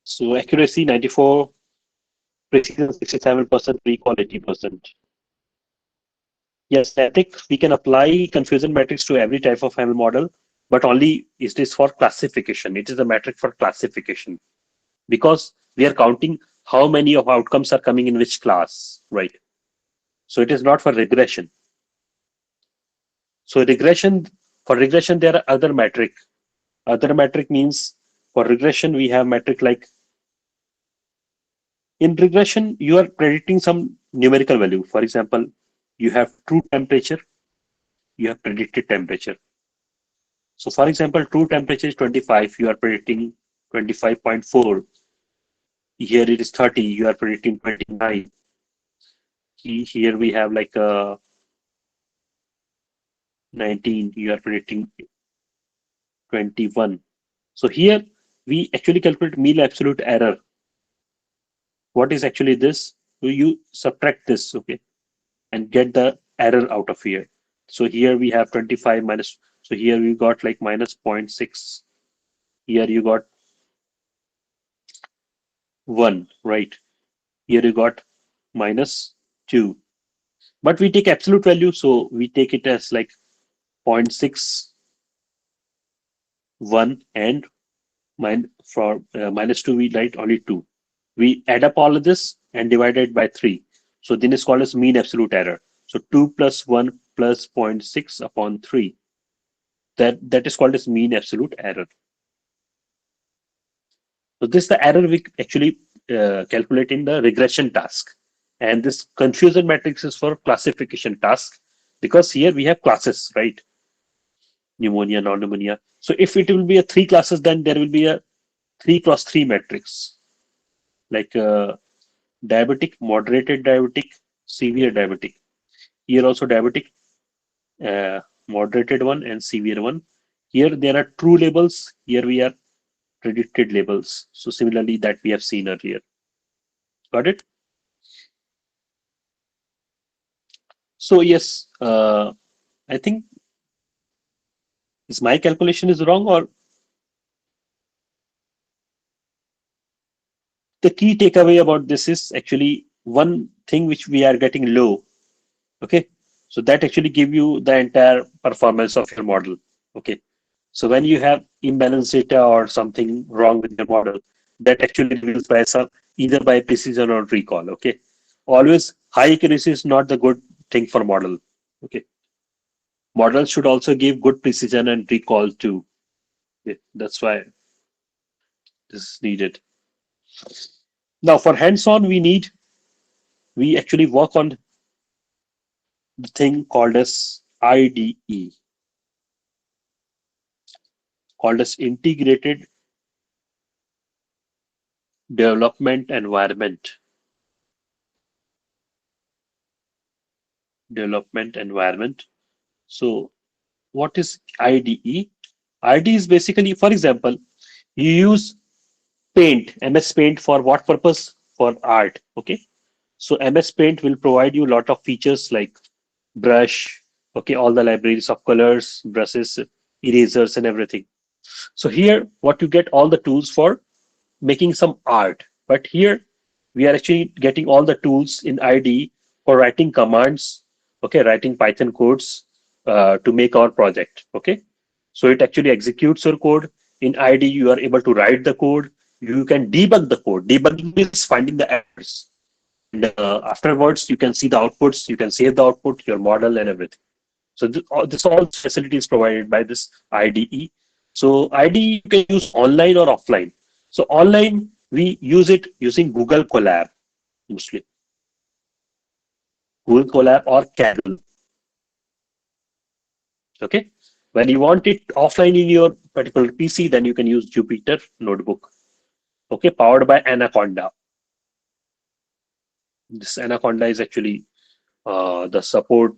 So accuracy 94, precision 67%, recall 80%. Yes, I think we can apply confusion matrix to every type of ML model, but only is this for classification. It is a metric for classification because we are counting how many of outcomes are coming in which class, right? So it is not for regression. So regression, there are other metric. Other metric means for regression, we have metric like in regression, you are predicting some numerical value. For example, you have true temperature, you have predicted temperature. So for example, true temperature is 25, you are predicting 25.4. Here it is 30, you are predicting 29. Here we have like 19, you are predicting 21. So here we actually calculate mean absolute error. What is actually this? So you subtract this, okay, and get the error out of here. So here we have 25 minus, so here we got like minus 0.6. Here you got 1, right? Here you got minus 2. But we take absolute value, so we take it as like 0.61 and for minus 2, we write only 2. We add up all of this and divide it by 3. So then it's called as mean absolute error. So 2 plus 1 plus zero point 0.6 upon 3. That is called as mean absolute error. So this is the error we actually calculate in the regression task. And this confusion matrix is for classification task because here we have classes, right? Pneumonia, non-pneumonia. So if it will be a 3 classes, then there will be a 3 cross 3 matrix, like diabetic, moderated diabetic, severe diabetic. Here also diabetic, moderated one and severe one. Here there are true labels. Here we are predicted labels. So similarly that we have seen earlier. Got it? So yes, I think is my calculation is wrong, or the key takeaway about this is actually one thing which we are getting low. Okay, so that actually give you the entire performance of your model. Okay, so when you have imbalanced data or something wrong with your model, that actually reveals by some either by precision or recall. Okay, always high accuracy is not the good thing for model. Okay, models should also give good precision and recall too. Okay? That's why this is needed. Now for hands-on, we actually work on the thing called as IDE, called as integrated development environment. Development environment. So what is IDE? IDE is basically, for example, you use Paint, MS Paint for what purpose? For art. Okay. So MS Paint will provide you a lot of features like brush, okay, all the libraries of colors, brushes, erasers, and everything. So here, what you get all the tools for making some art. But here we are actually getting all the tools in IDE for writing commands, okay, writing Python codes to make our project. Okay, so it actually executes your code in IDE. You are able to write the code. You can debug the code. Debugging means finding the errors, and afterwards you can see the outputs. You can save the output, your model, and everything. So this all facilities provided by this IDE. So IDE you can use online or offline. So online we use it using Google Colab mostly, Google Colab or Kaggle. Okay. When you want it offline in your particular PC, then you can use Jupyter Notebook. Okay, powered by Anaconda. This Anaconda is actually the support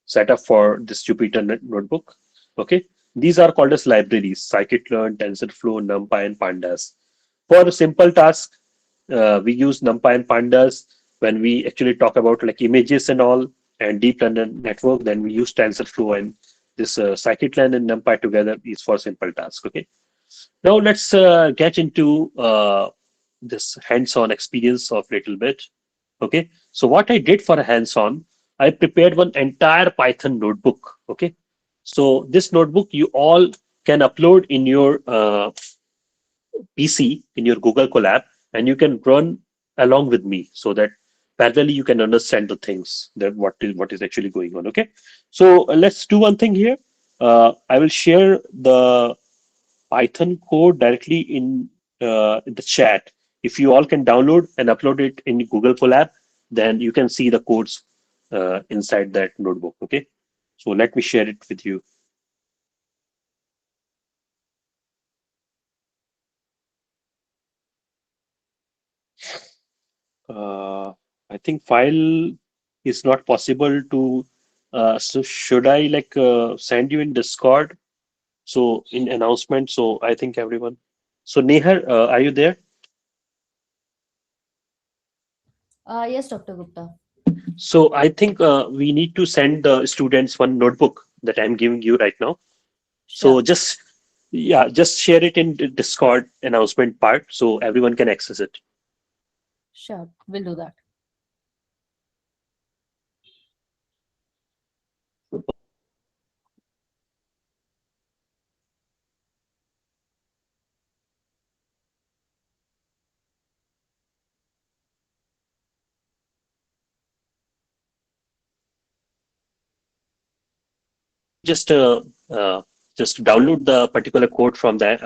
setup for this Jupyter Notebook. Okay, these are called as libraries: scikit-learn, TensorFlow, NumPy, and Pandas. For a simple task, we use NumPy and Pandas. When we actually talk about like images and all and deep learning network, then we use TensorFlow, and this scikit-learn and NumPy together is for simple task. Okay. Now let's get into this hands-on experience of little bit. Okay. So what I did for a hands-on, I prepared one entire Python notebook. Okay. So this notebook you all can upload in your PC in your Google Colab, and you can run along with me so that parallelly you can understand the things that what is actually going on. Okay. So let's do one thing here. I will share the Python code directly in the chat. If you all can download and upload it in Google Colab, then you can see the codes inside that notebook. Okay, so let me share it with you. Uh, I think file is not possible to. So should I like send you in Discord? So in announcement. So I think everyone. So Nehar, are you there? Yes, Dr. Gupta. So I think we need to send the students one notebook that I'm giving you right now. So Sure. just yeah, just share it in the Discord announcement part so everyone can access it. Sure, we'll do that. Just uh, just download the particular code from that.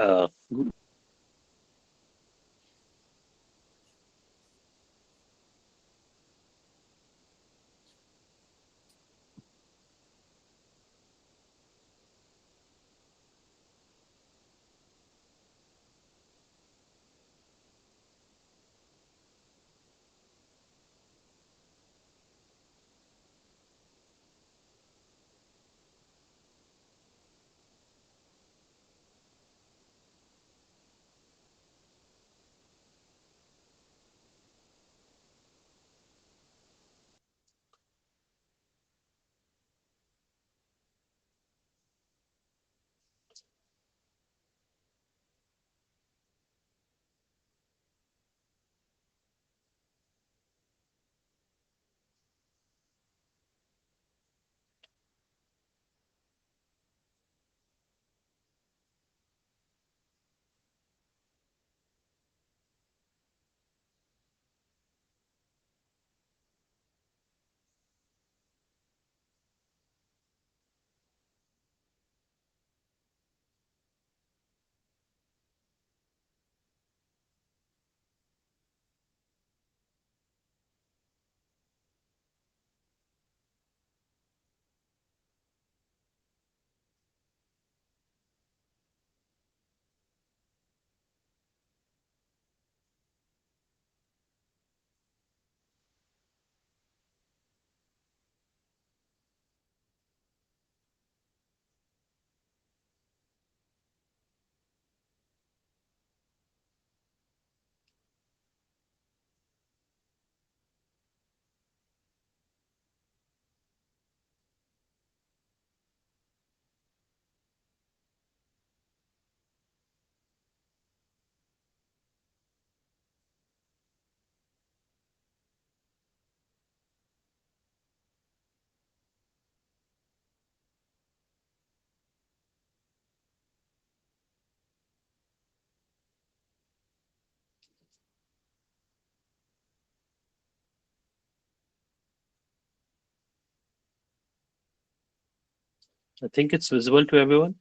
I think it's visible to everyone.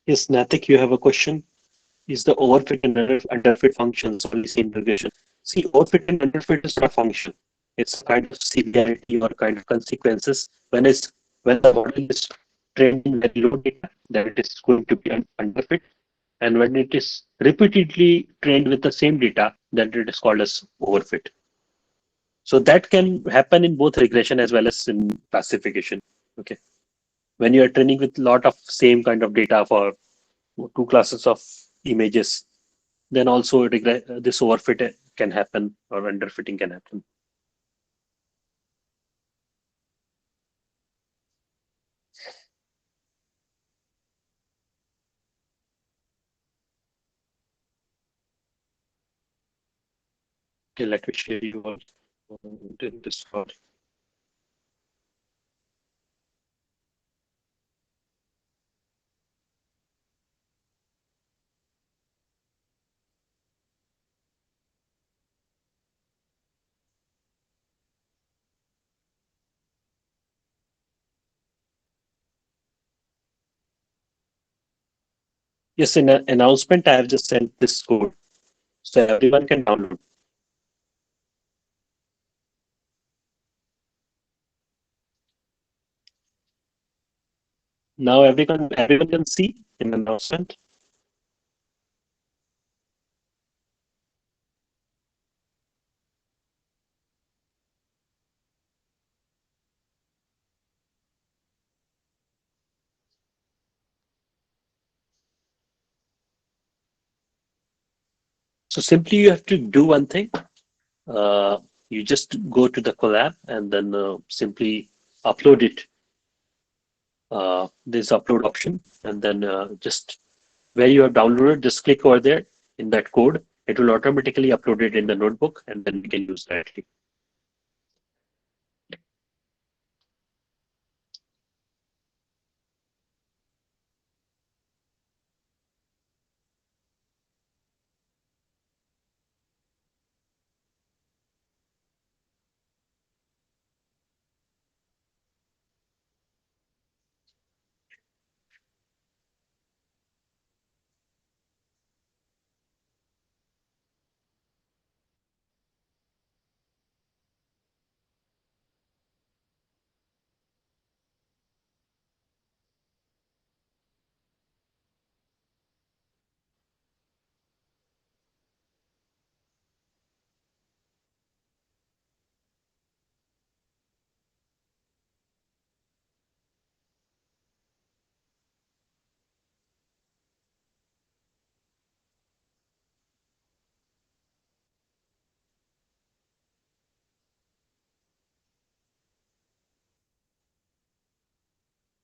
Yes, Natik, you have a question? is the overfit and underfit functions only seen in regression? See, overfit and underfit is not a function. It's a kind of severity or kind of consequences. When the model is trained in very low data, then it is going to be underfit. And when it is repeatedly trained with the same data, then it is called as overfit. So that can happen in both regression as well as in classification. Okay. When you are training with a lot of same kind of data for two classes of images, then also this overfit can happen or underfitting can happen. Okay, let me share you all in Discord. Yes, in an announcement, I have just sent this code so everyone can download. Now everyone can see in the announcement. So simply you have to do one thing. Uh, you just go to the collab and then simply upload it. There's upload option, and then just where you have downloaded, just click over there in that code. It will automatically upload it in the notebook, and then we can use directly.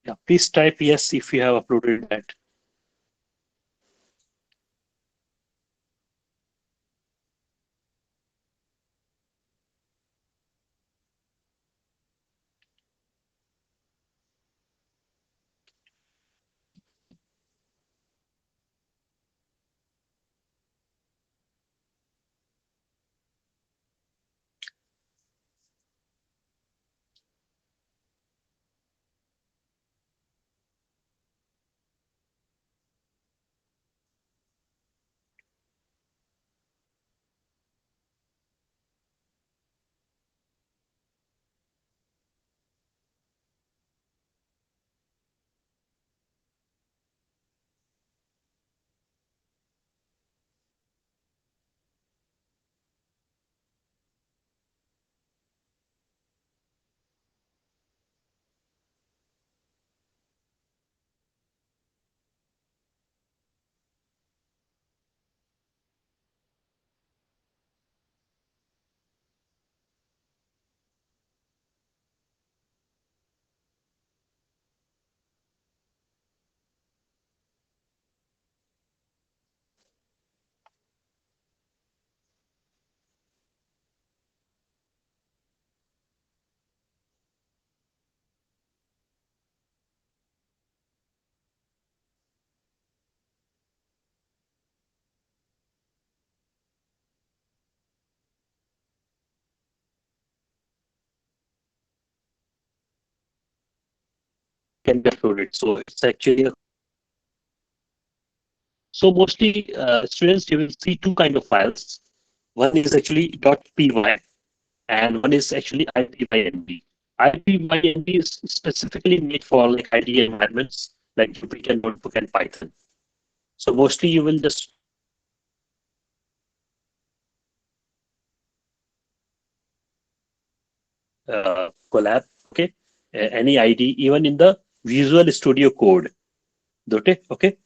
Yeah, please type yes if you have uploaded that. Can be uploaded. So it's actually So mostly students, you will see two kind of files. One is actually .py and one is actually IPYNB. IPYNB is specifically made for like IDE environments like Jupyter Notebook and Python. So mostly you will just collab, okay, any ID, even in the Visual Studio Code. Okay, okay.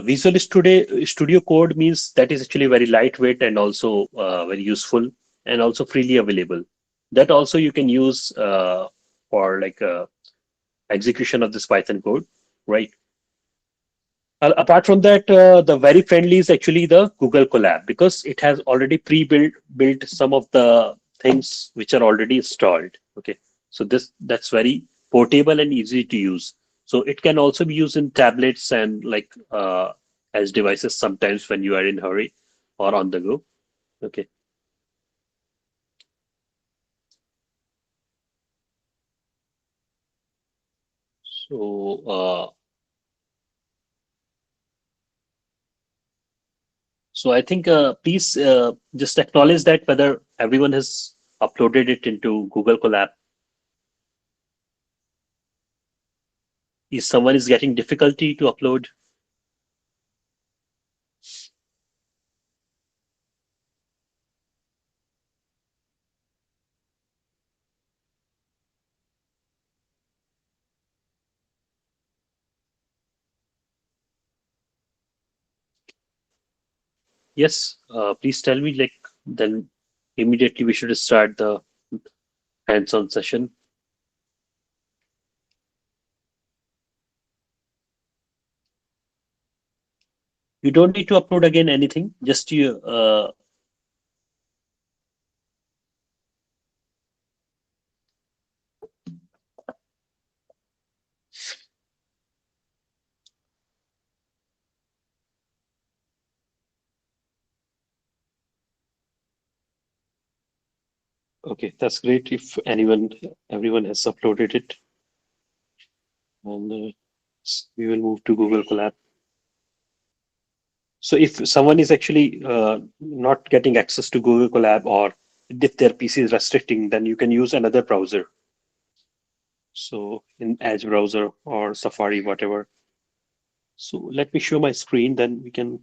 Visual Studio Code means that is actually very lightweight and also very useful and also freely available. That also you can use for like execution of this Python code, right? Apart from that, the very friendly is actually the Google Colab because it has already pre-built some of the things which are already installed. Okay, so that's very portable and easy to use. So it can also be used in tablets and like as devices sometimes when you are in hurry or on the go. Okay, so I think please just acknowledge that whether everyone has uploaded it into Google Colab. If someone is getting difficulty to upload, yes, please tell me, like, then immediately we should start the hands-on session. You don't need to upload again anything, just you, okay, that's great if everyone has uploaded it. And we will move to Google Colab. So if someone is actually not getting access to Google Colab or if their PC is restricting, then you can use another browser. So in Edge browser or Safari, whatever. So let me show my screen, then we can.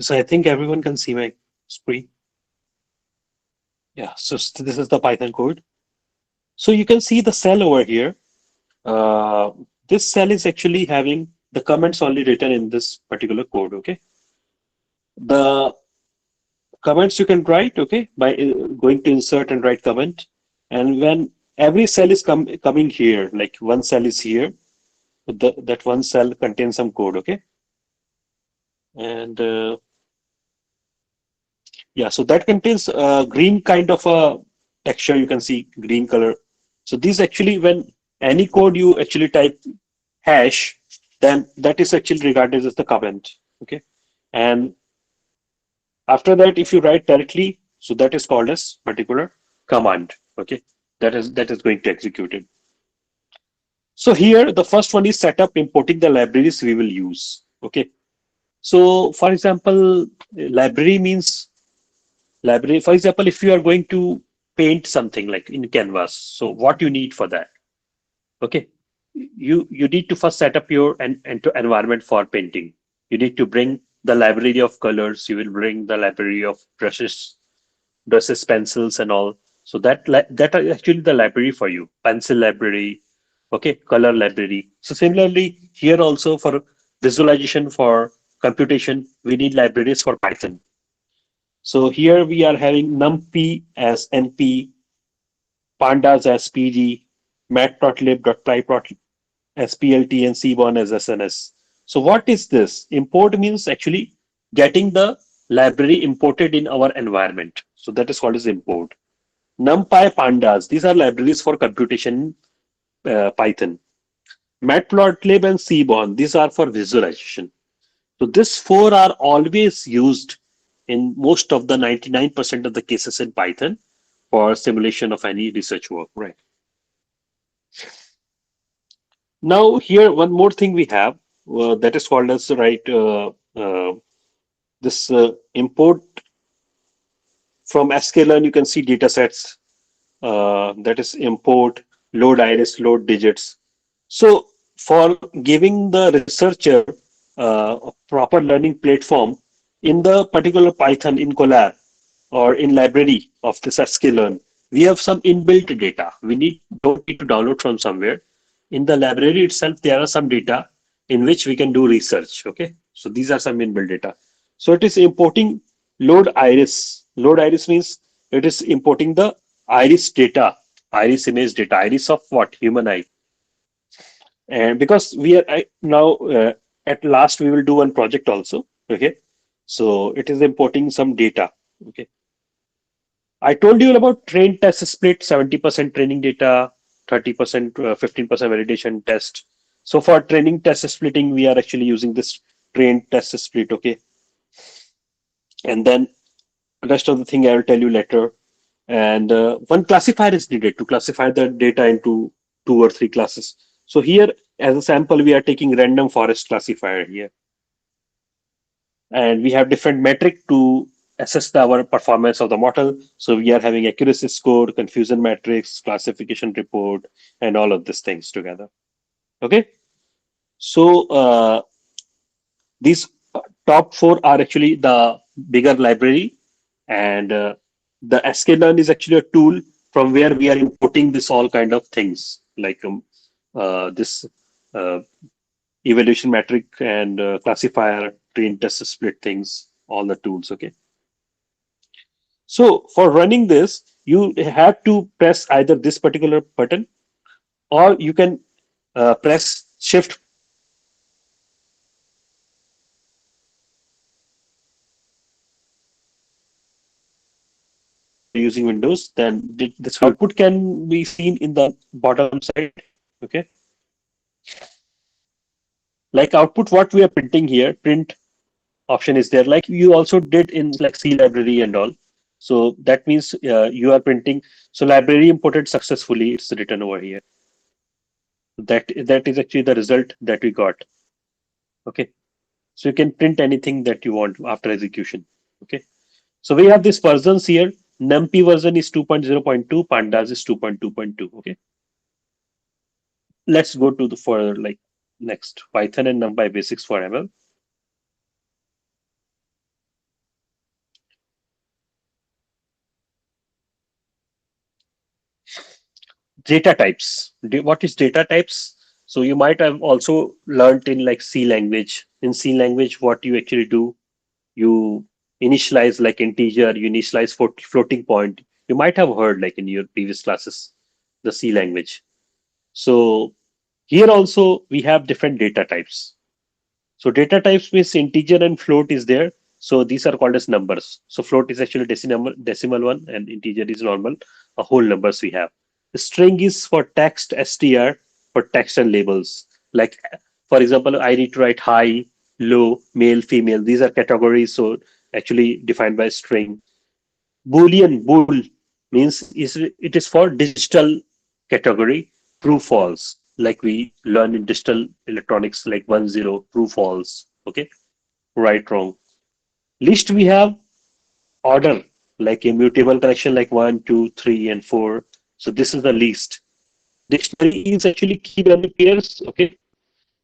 So I think everyone can see my screen. Yeah, so this is the Python code. So you can see the cell over here. Uh, this cell is actually having the comments only written in this particular code. Okay, the comments you can write, okay, by going to insert and write comment. And when every cell is coming here, like one cell is here, that one cell contains some code. Okay, and yeah, so that contains green kind of a texture. You can see green color. So these actually, when any code you actually type hash, then that is actually regarded as the comment. Okay, and after that, if you write directly, so that is called as particular command. Okay, that is going to execute it. So here, the first one is set up importing the libraries we will use. Okay, so for example, library means library. For example, if you are going to paint something like in Canvas, so what you need for that? Okay, you need to first set up your environment for painting. You need to bring the library of colors. You will bring the library of brushes, pencils, and all. So that are actually the library for you. Pencil library, okay, color library. So similarly, here also for visualization for computation, we need libraries for Python. So here we are having numpy as np, pandas as pg, matplotlib.py as plt, and cbon as sns. So what is this? Import means actually getting the library imported in our environment. So that is called as import. NumPy, Pandas, these are libraries for computation Python. Matplotlib and Cbon, these are for visualization. So these four are always used in most of the 99% of the cases in Python for simulation of any research work. Right. Now here one more thing we have that is called as this import from sklearn. You can see data sets that is import, load iris, load digits. So for giving the researcher a proper learning platform in the particular Python in Colab or in library of this sklearn, we have some inbuilt data. We don't need to download from somewhere. In the library itself, there are some data in which we can do research. Okay, so these are some inbuilt data. So it is importing load iris. Load iris means it is importing the iris data, iris image data, iris of what? Human eye. And because we are now at last we will do one project also. Okay, so it is importing some data. Okay, I told you about train test split, 70% training data, 30%, 15% validation test. So for training test splitting, we are actually using this train test split. Okay, and then rest of the thing I will tell you later. And one classifier is needed to classify the data into two or three classes. So here, as a sample, we are taking random forest classifier here, and we have different metric to assess our performance of the model. So we are having accuracy score, confusion matrix, classification report, and all of these things together. Okay, so these top four are actually the bigger library, and the sklearn is actually a tool from where we are importing this all kind of things like this uh, evaluation metric and classifier, train test split things, all the tools. Okay. So for running this, you have to press either this particular button or you can press Shift if you're using Windows. Then this output can be seen in the bottom side. Okay, like output, what we are printing here, print option is there, like you also did in like C library and all. So that means you are printing. So library imported successfully. It's written over here. That is actually the result that we got. Okay. So you can print anything that you want after execution. Okay. So we have these versions here. NumPy version is 2.0.2, Pandas is 2.2.2. Okay. Let's go to the for like, next, Python and NumPy basics for ML. data types. What is data types? So you might have also learned in like C language. In C language, what you actually do, you initialize like integer, you initialize for floating point. You might have heard like in your previous classes, the C language. So here also we have different data types. So data types means integer and float is there. So these are called as numbers. So float is actually decimal one, and integer is normal. A whole numbers we have. The string is for text, str for text and labels. Like for example, I need to write high, low, male, female. These are categories. So actually defined by string. Boolean bool means it is for digital category. True false, like we learn in digital electronics, like 1 0 true false. Okay, right wrong. List we have order, like a mutable collection like 1 2 3 and 4. So this is the list. Dictionary is actually key value pairs. Okay,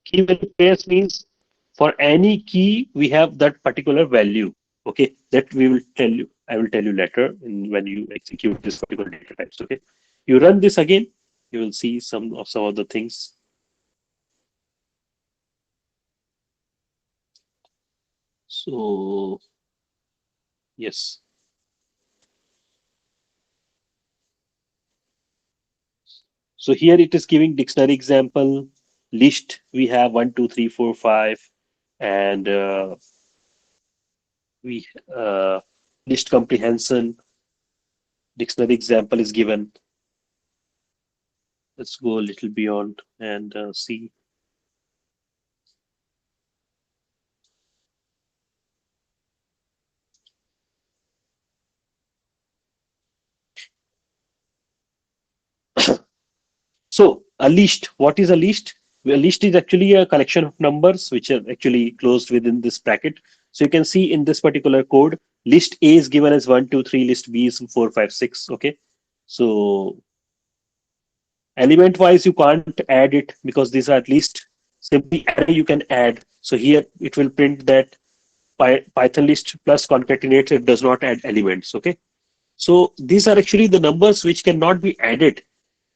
key value pairs means for any key we have that particular value. Okay, that we will tell you. I will tell you later when you execute this particular data types. Okay, you run this again, you will see some of the things. So yes, so here it is giving dictionary example. List we have 1 2 3 4 5, and we list comprehension. Dictionary example is given. Let's go a little beyond and see. So a list, what is a list? A list is actually a collection of numbers which are actually closed within this bracket. So you can see in this particular code, list A is given as 1 2 3, list B is 4 5 6. Okay. So element wise, you can't add it because these are at least simply array you can add. So here it will print that Python list plus concatenate, it does not add elements. Okay. So these are actually the numbers which cannot be added.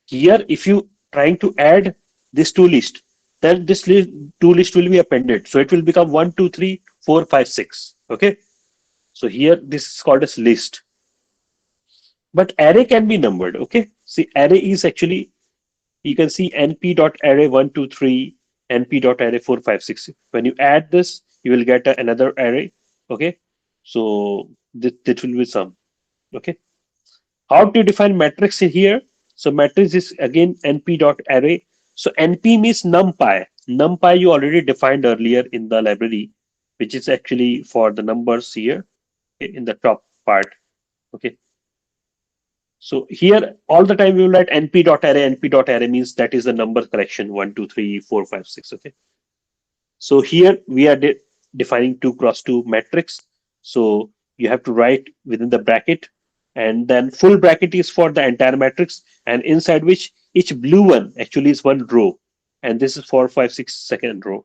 Here, if you trying to add this two list, then this two list will be appended. So it will become 1 2 3 4 5 6. Okay. So here this is called as list. But array can be numbered. Okay. See, array is actually, you can see np dot array 1 2 3, np dot array 4 5 6. When you add this, you will get another array. Okay. So this will be some. Okay. How to define matrix in here? So matrix is again np dot array. So np means numpy. Numpy you already defined earlier in the library, which is actually for the numbers here, okay, in the top part. Okay. So here all the time we will write np dot array. Np dot array means that is the number collection 1 2 3 4 5 6. Okay. So here we are defining 2 x 2 matrix. So you have to write within the bracket, and then full bracket is for the entire matrix, and inside which each blue one actually is one row, and this is 4 5 6 second row.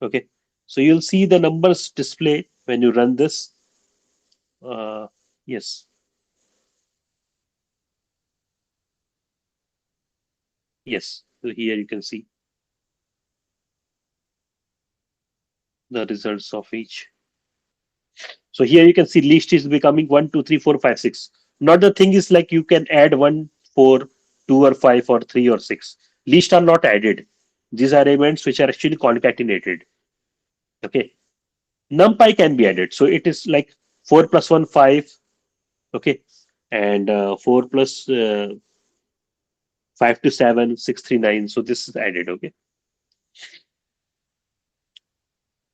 Okay, so you'll see the numbers display when you run this. Uh, yes, yes. So here you can see the results of each. So here you can see list is becoming 1 2 3 4 5 6. Not the thing is like you can add 1, 4, 2 or 5 or 3 or 6. List are not added. These are elements which are actually concatenated. Okay. NumPy can be added. So it is like 4 plus 1, 5. Okay. And 4 plus 5 to 7, 6, 3, 9. So this is added. Okay.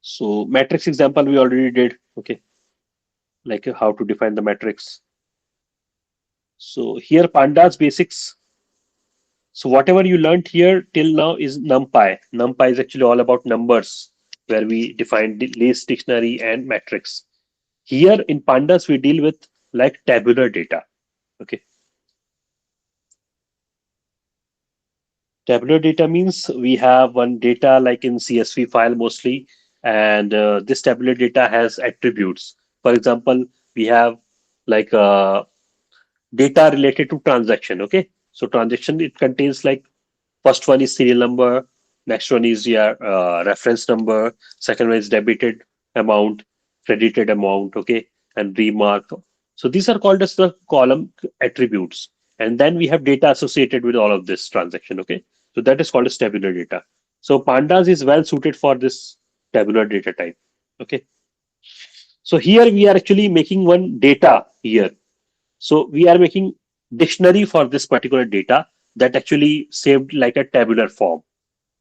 So matrix example we already did. Okay. Like how to define the matrix. So here pandas basics. So whatever you learned here till now is NumPy. NumPy is actually all about numbers, where we define the list, dictionary, and matrix. Here in Pandas, we deal with like tabular data. Okay, tabular data means we have one data like in CSV file mostly, and this tabular data has attributes. For example, we have like data related to transaction. Okay, So transaction, it contains like first one is serial number, next one is your reference number, second one is debited amount, credited amount, okay, and remark. So these are called as the column attributes. And then we have data associated with all of this transaction, okay. So that is called as tabular data. So pandas is well suited for this tabular data type, okay. So here we are actually making one data here. So we are making dictionary for this particular data that actually saved like a tabular form.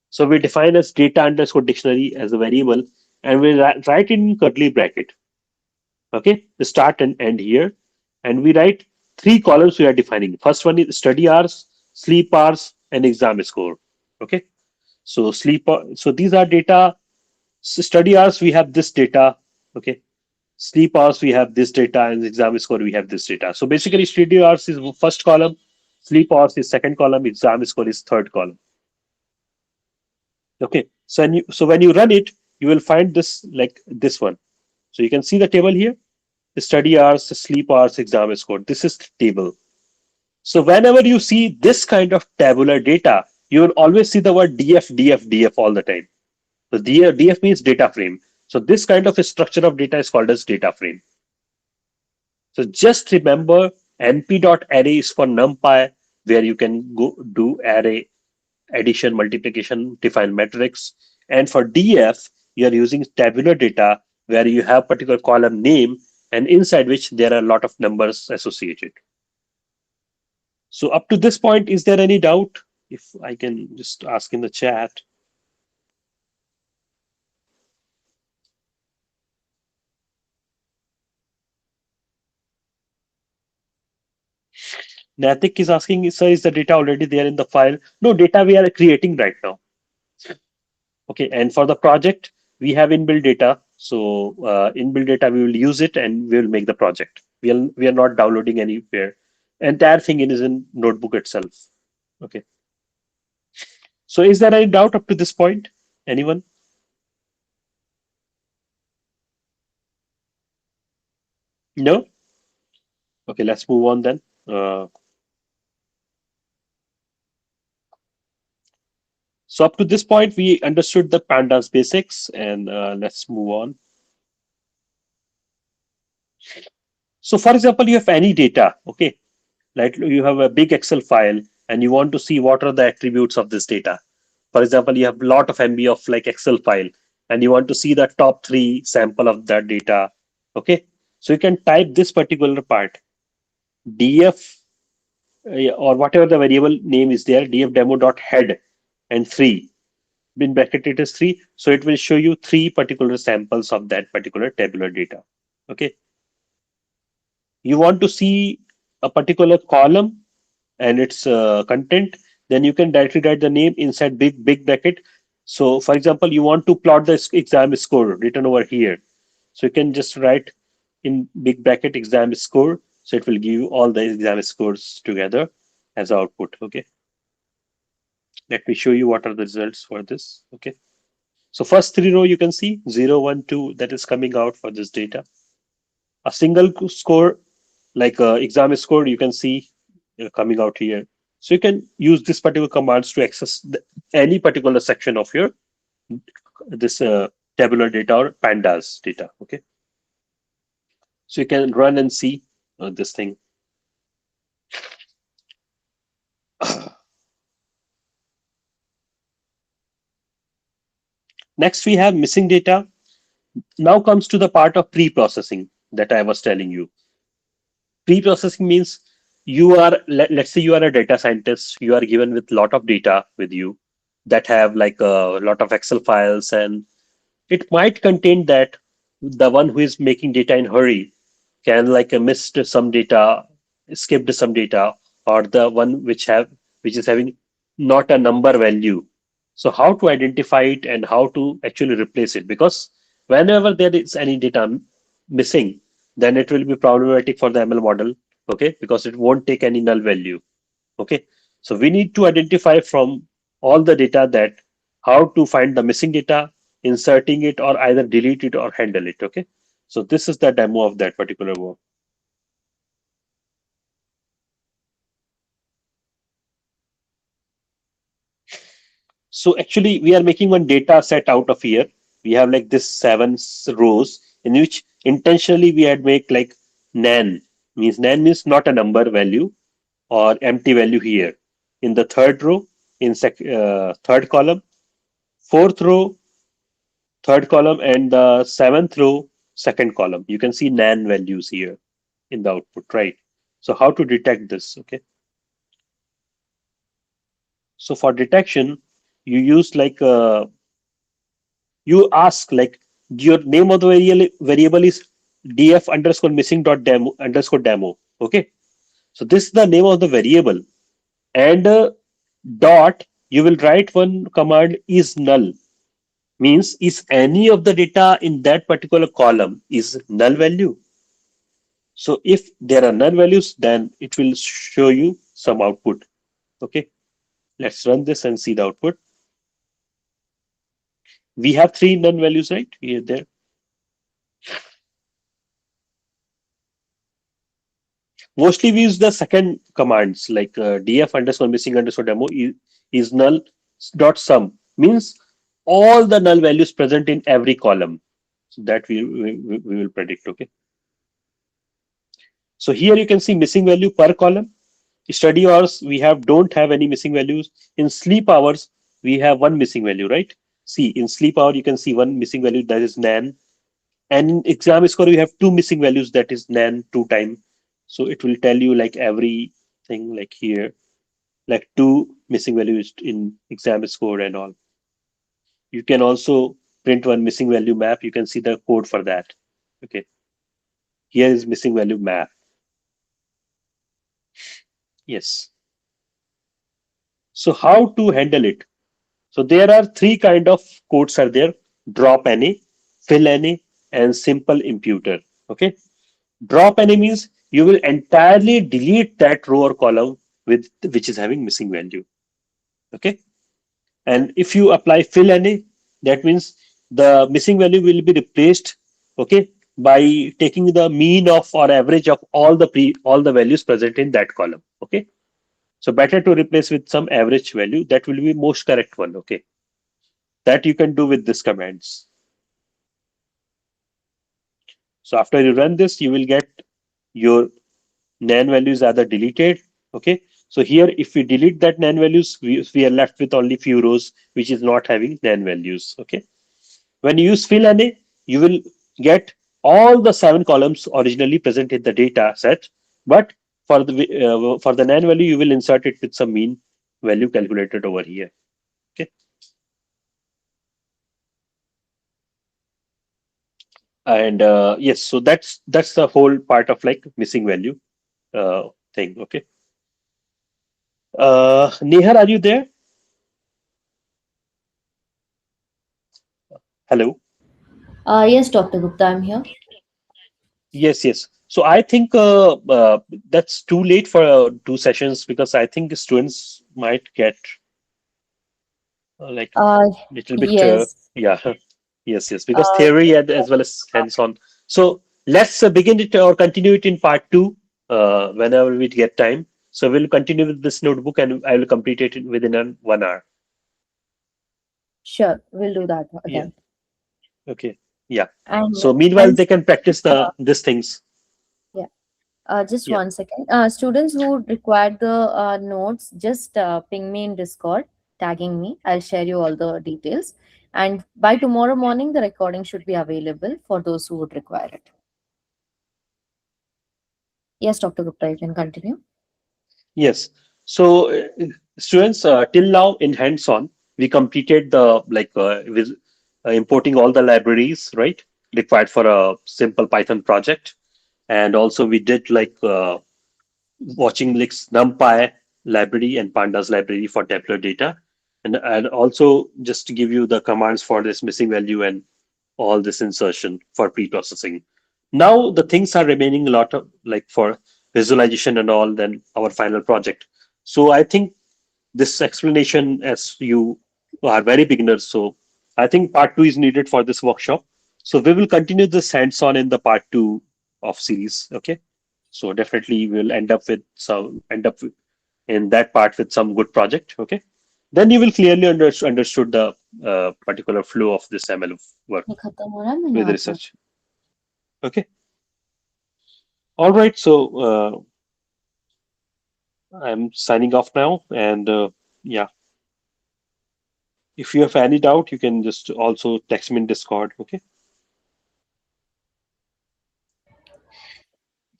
So we define as data underscore dictionary as a variable, and we write in curly bracket. Okay, the start and end here, and we write three columns we are defining. First one is study hours, sleep hours, and exam score. Okay, so so these are data. Study hours, we have this data. Okay, sleep hours, we have this data, and exam score, we have this data. So basically, study hours is first column, sleep hours is second column, exam score is third column. Okay, so when you run it, you will find this like this one. So you can see the table here: the study hours, the sleep hours, exam score. This is the table. So whenever you see this kind of tabular data, you will always see the word DF, DF, DF all the time. So DF means data frame. So this kind of a structure of data is called as data frame. So just remember, np.array is for numpy, where you can go do array addition, multiplication, define metrics. And for df, you are using tabular data, where you have particular column name and inside which there are a lot of numbers associated. So up to this point, is there any doubt? If I can just ask in the chat. Natik is asking, sir, is the data already there in the file? No, data we are creating right now. Okay, and for the project, we have inbuilt data. So inbuilt data, we will use it and we will make the project. We are not downloading anywhere. Entire thing is in notebook itself. Okay. So is there any doubt up to this point? Anyone? No? Okay, let's move on then. So up to this point, we understood the pandas basics, and let's move on. So for example, you have any data, okay? Like you have a big Excel file and you want to see what are the attributes of this data. For example, you have a lot of MB of like Excel file and you want to see the top three sample of that data. Okay. So you can type this particular part, df or whatever the variable name is there, df demo.head and three. In bracket it is three. So it will show you three particular samples of that particular tabular data. Okay. You want to see a particular column and its content, then you can directly write the name inside big bracket. So for example, you want to plot the exam score written over here, so you can just write in big bracket exam score, so it will give you all the exam scores together as output. Okay, let me show you what are the results for this. Okay, so first three row you can see 0 1 2, that is coming out for this data. A single score like exam score, you can see coming out here. So you can use this particular commands to access any particular section of your this tabular data or pandas data. Okay, so you can run and see this thing. Next we have missing data. Now comes to the part of pre-processing that I was telling you. Pre-processing means you are, let's say you are a data scientist, you are given with lot of data with you that have like a lot of Excel files, and it might contain that the one who is making data in hurry can like missed some data, skipped some data, or the one which is having not a number value. So how to identify it and how to actually replace it? Because whenever there is any data missing, then it will be problematic for the ML model. Okay, because it won't take any null value. Okay, so we need to identify from all the data that how to find the missing data, inserting it, or either delete it or handle it. Okay, so this is the demo of that particular work. So actually, we are making one data set out of here. We have like this rows in which intentionally we had make like nan nan means not a number value or empty value here. In the third row, in third column, fourth row, third column, and the seventh row, second column. You can see nan values here in the output, right? So how to detect this? Okay. So for detection, you use like you ask like your name of the variable is df underscore missing dot demo underscore demo. Okay. So this is the name of the variable, and dot you will write one command is null, means is any of the data in that particular column is null value. So if there are null values, then it will show you some output. Okay, let's run this and see the output. We have three null values, right? Here, there. Mostly we use the second commands like df underscore missing underscore demo is null dot sum, means all the null values present in every column. So that we will predict. Okay. So here you can see missing value per column. Study hours, we have don't have any missing values. In sleep hours, we have one missing value, right? See, in sleep hour, you can see one missing value, that is nan. And in exam score, we have two missing values, that is nan, two time. So it will tell you like everything like here, like two missing values in exam score and all. You can also print one missing value map. You can see the code for that. Okay. Here is missing value map. Yes. So how to handle it? So there are three kind of codes are there: drop any, fill any, and simple imputer. Okay. Drop any means you will entirely delete that row or column with which is having missing value. Okay. And if you apply fill any, that means the missing value will be replaced. Okay. By taking the mean of or average of all the values present in that column. Okay. So better to replace with some average value. That will be most correct one. Okay. That you can do with this commands. So after you run this, you will get your nan values are the deleted. Okay. So here, if we delete that nan values, we are left with only few rows, which is not having nan values. Okay. When you use fill NA, you will get all the seven columns originally present in the data set, but for the nan value, you will insert it with some mean value calculated over here. Okay. And yes, so that's the whole part of like missing value thing. Okay. Nehar, are you there? Hello. Yes, Dr. Gupta, I'm here. Yes, yes. So I think that's too late for two sessions because I think the students might get like Uh, little bit yes. yeah. Yes, yes, because Uh, theory and as well as hands-on. So let's begin it or continue it in part two whenever we get time. So we'll continue with this notebook and I will complete it within 1 hour. sure, we'll do that Yeah. then. Okay. Yeah. And So meanwhile, and they can practice uh, the these things. yeah, just Yeah. 1 second. Students who require the notes, just ping me in Discord, tagging me. I'll share you all the details. And by tomorrow morning, the recording should be available for those who would require it. Yes, Dr. Gupta, you can continue. Yes. So, students, till now in hands-on, we completed the with importing all the libraries, right, required for a simple Python project, and also we did like watching like NumPy library and Pandas library for tabular data, and also just to give you the commands for this missing value and all this insertion for pre-processing. Now the things are remaining a lot of like for visualization and all, then our final project. So I think this explanation, as you are very beginners, so I think part two is needed for this workshop. So we will continue this hands-on in the part two of series. Okay. So definitely we'll end up in that part with some good project. Okay. Then you will clearly understood the particular flow of this ML work ये खत्म हो रहा है मैं with नहाता हूँ. research. Okay. All right. So I'm signing off now, and yeah, if you have any doubt, you can just also text me in Discord. Okay.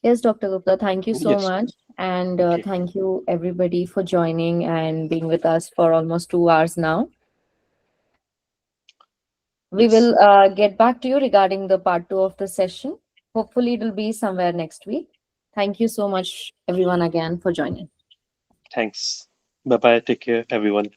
Yes, Dr. Gupta, thank you so Yes. much. And Okay. thank you, everybody, for joining and being with us for almost 2 hours now. We Yes. will get back to you regarding the part two of the session. Hopefully, it will be somewhere next week. Thank you so much, everyone, again for joining. Thanks. Bye bye. Take care, everyone.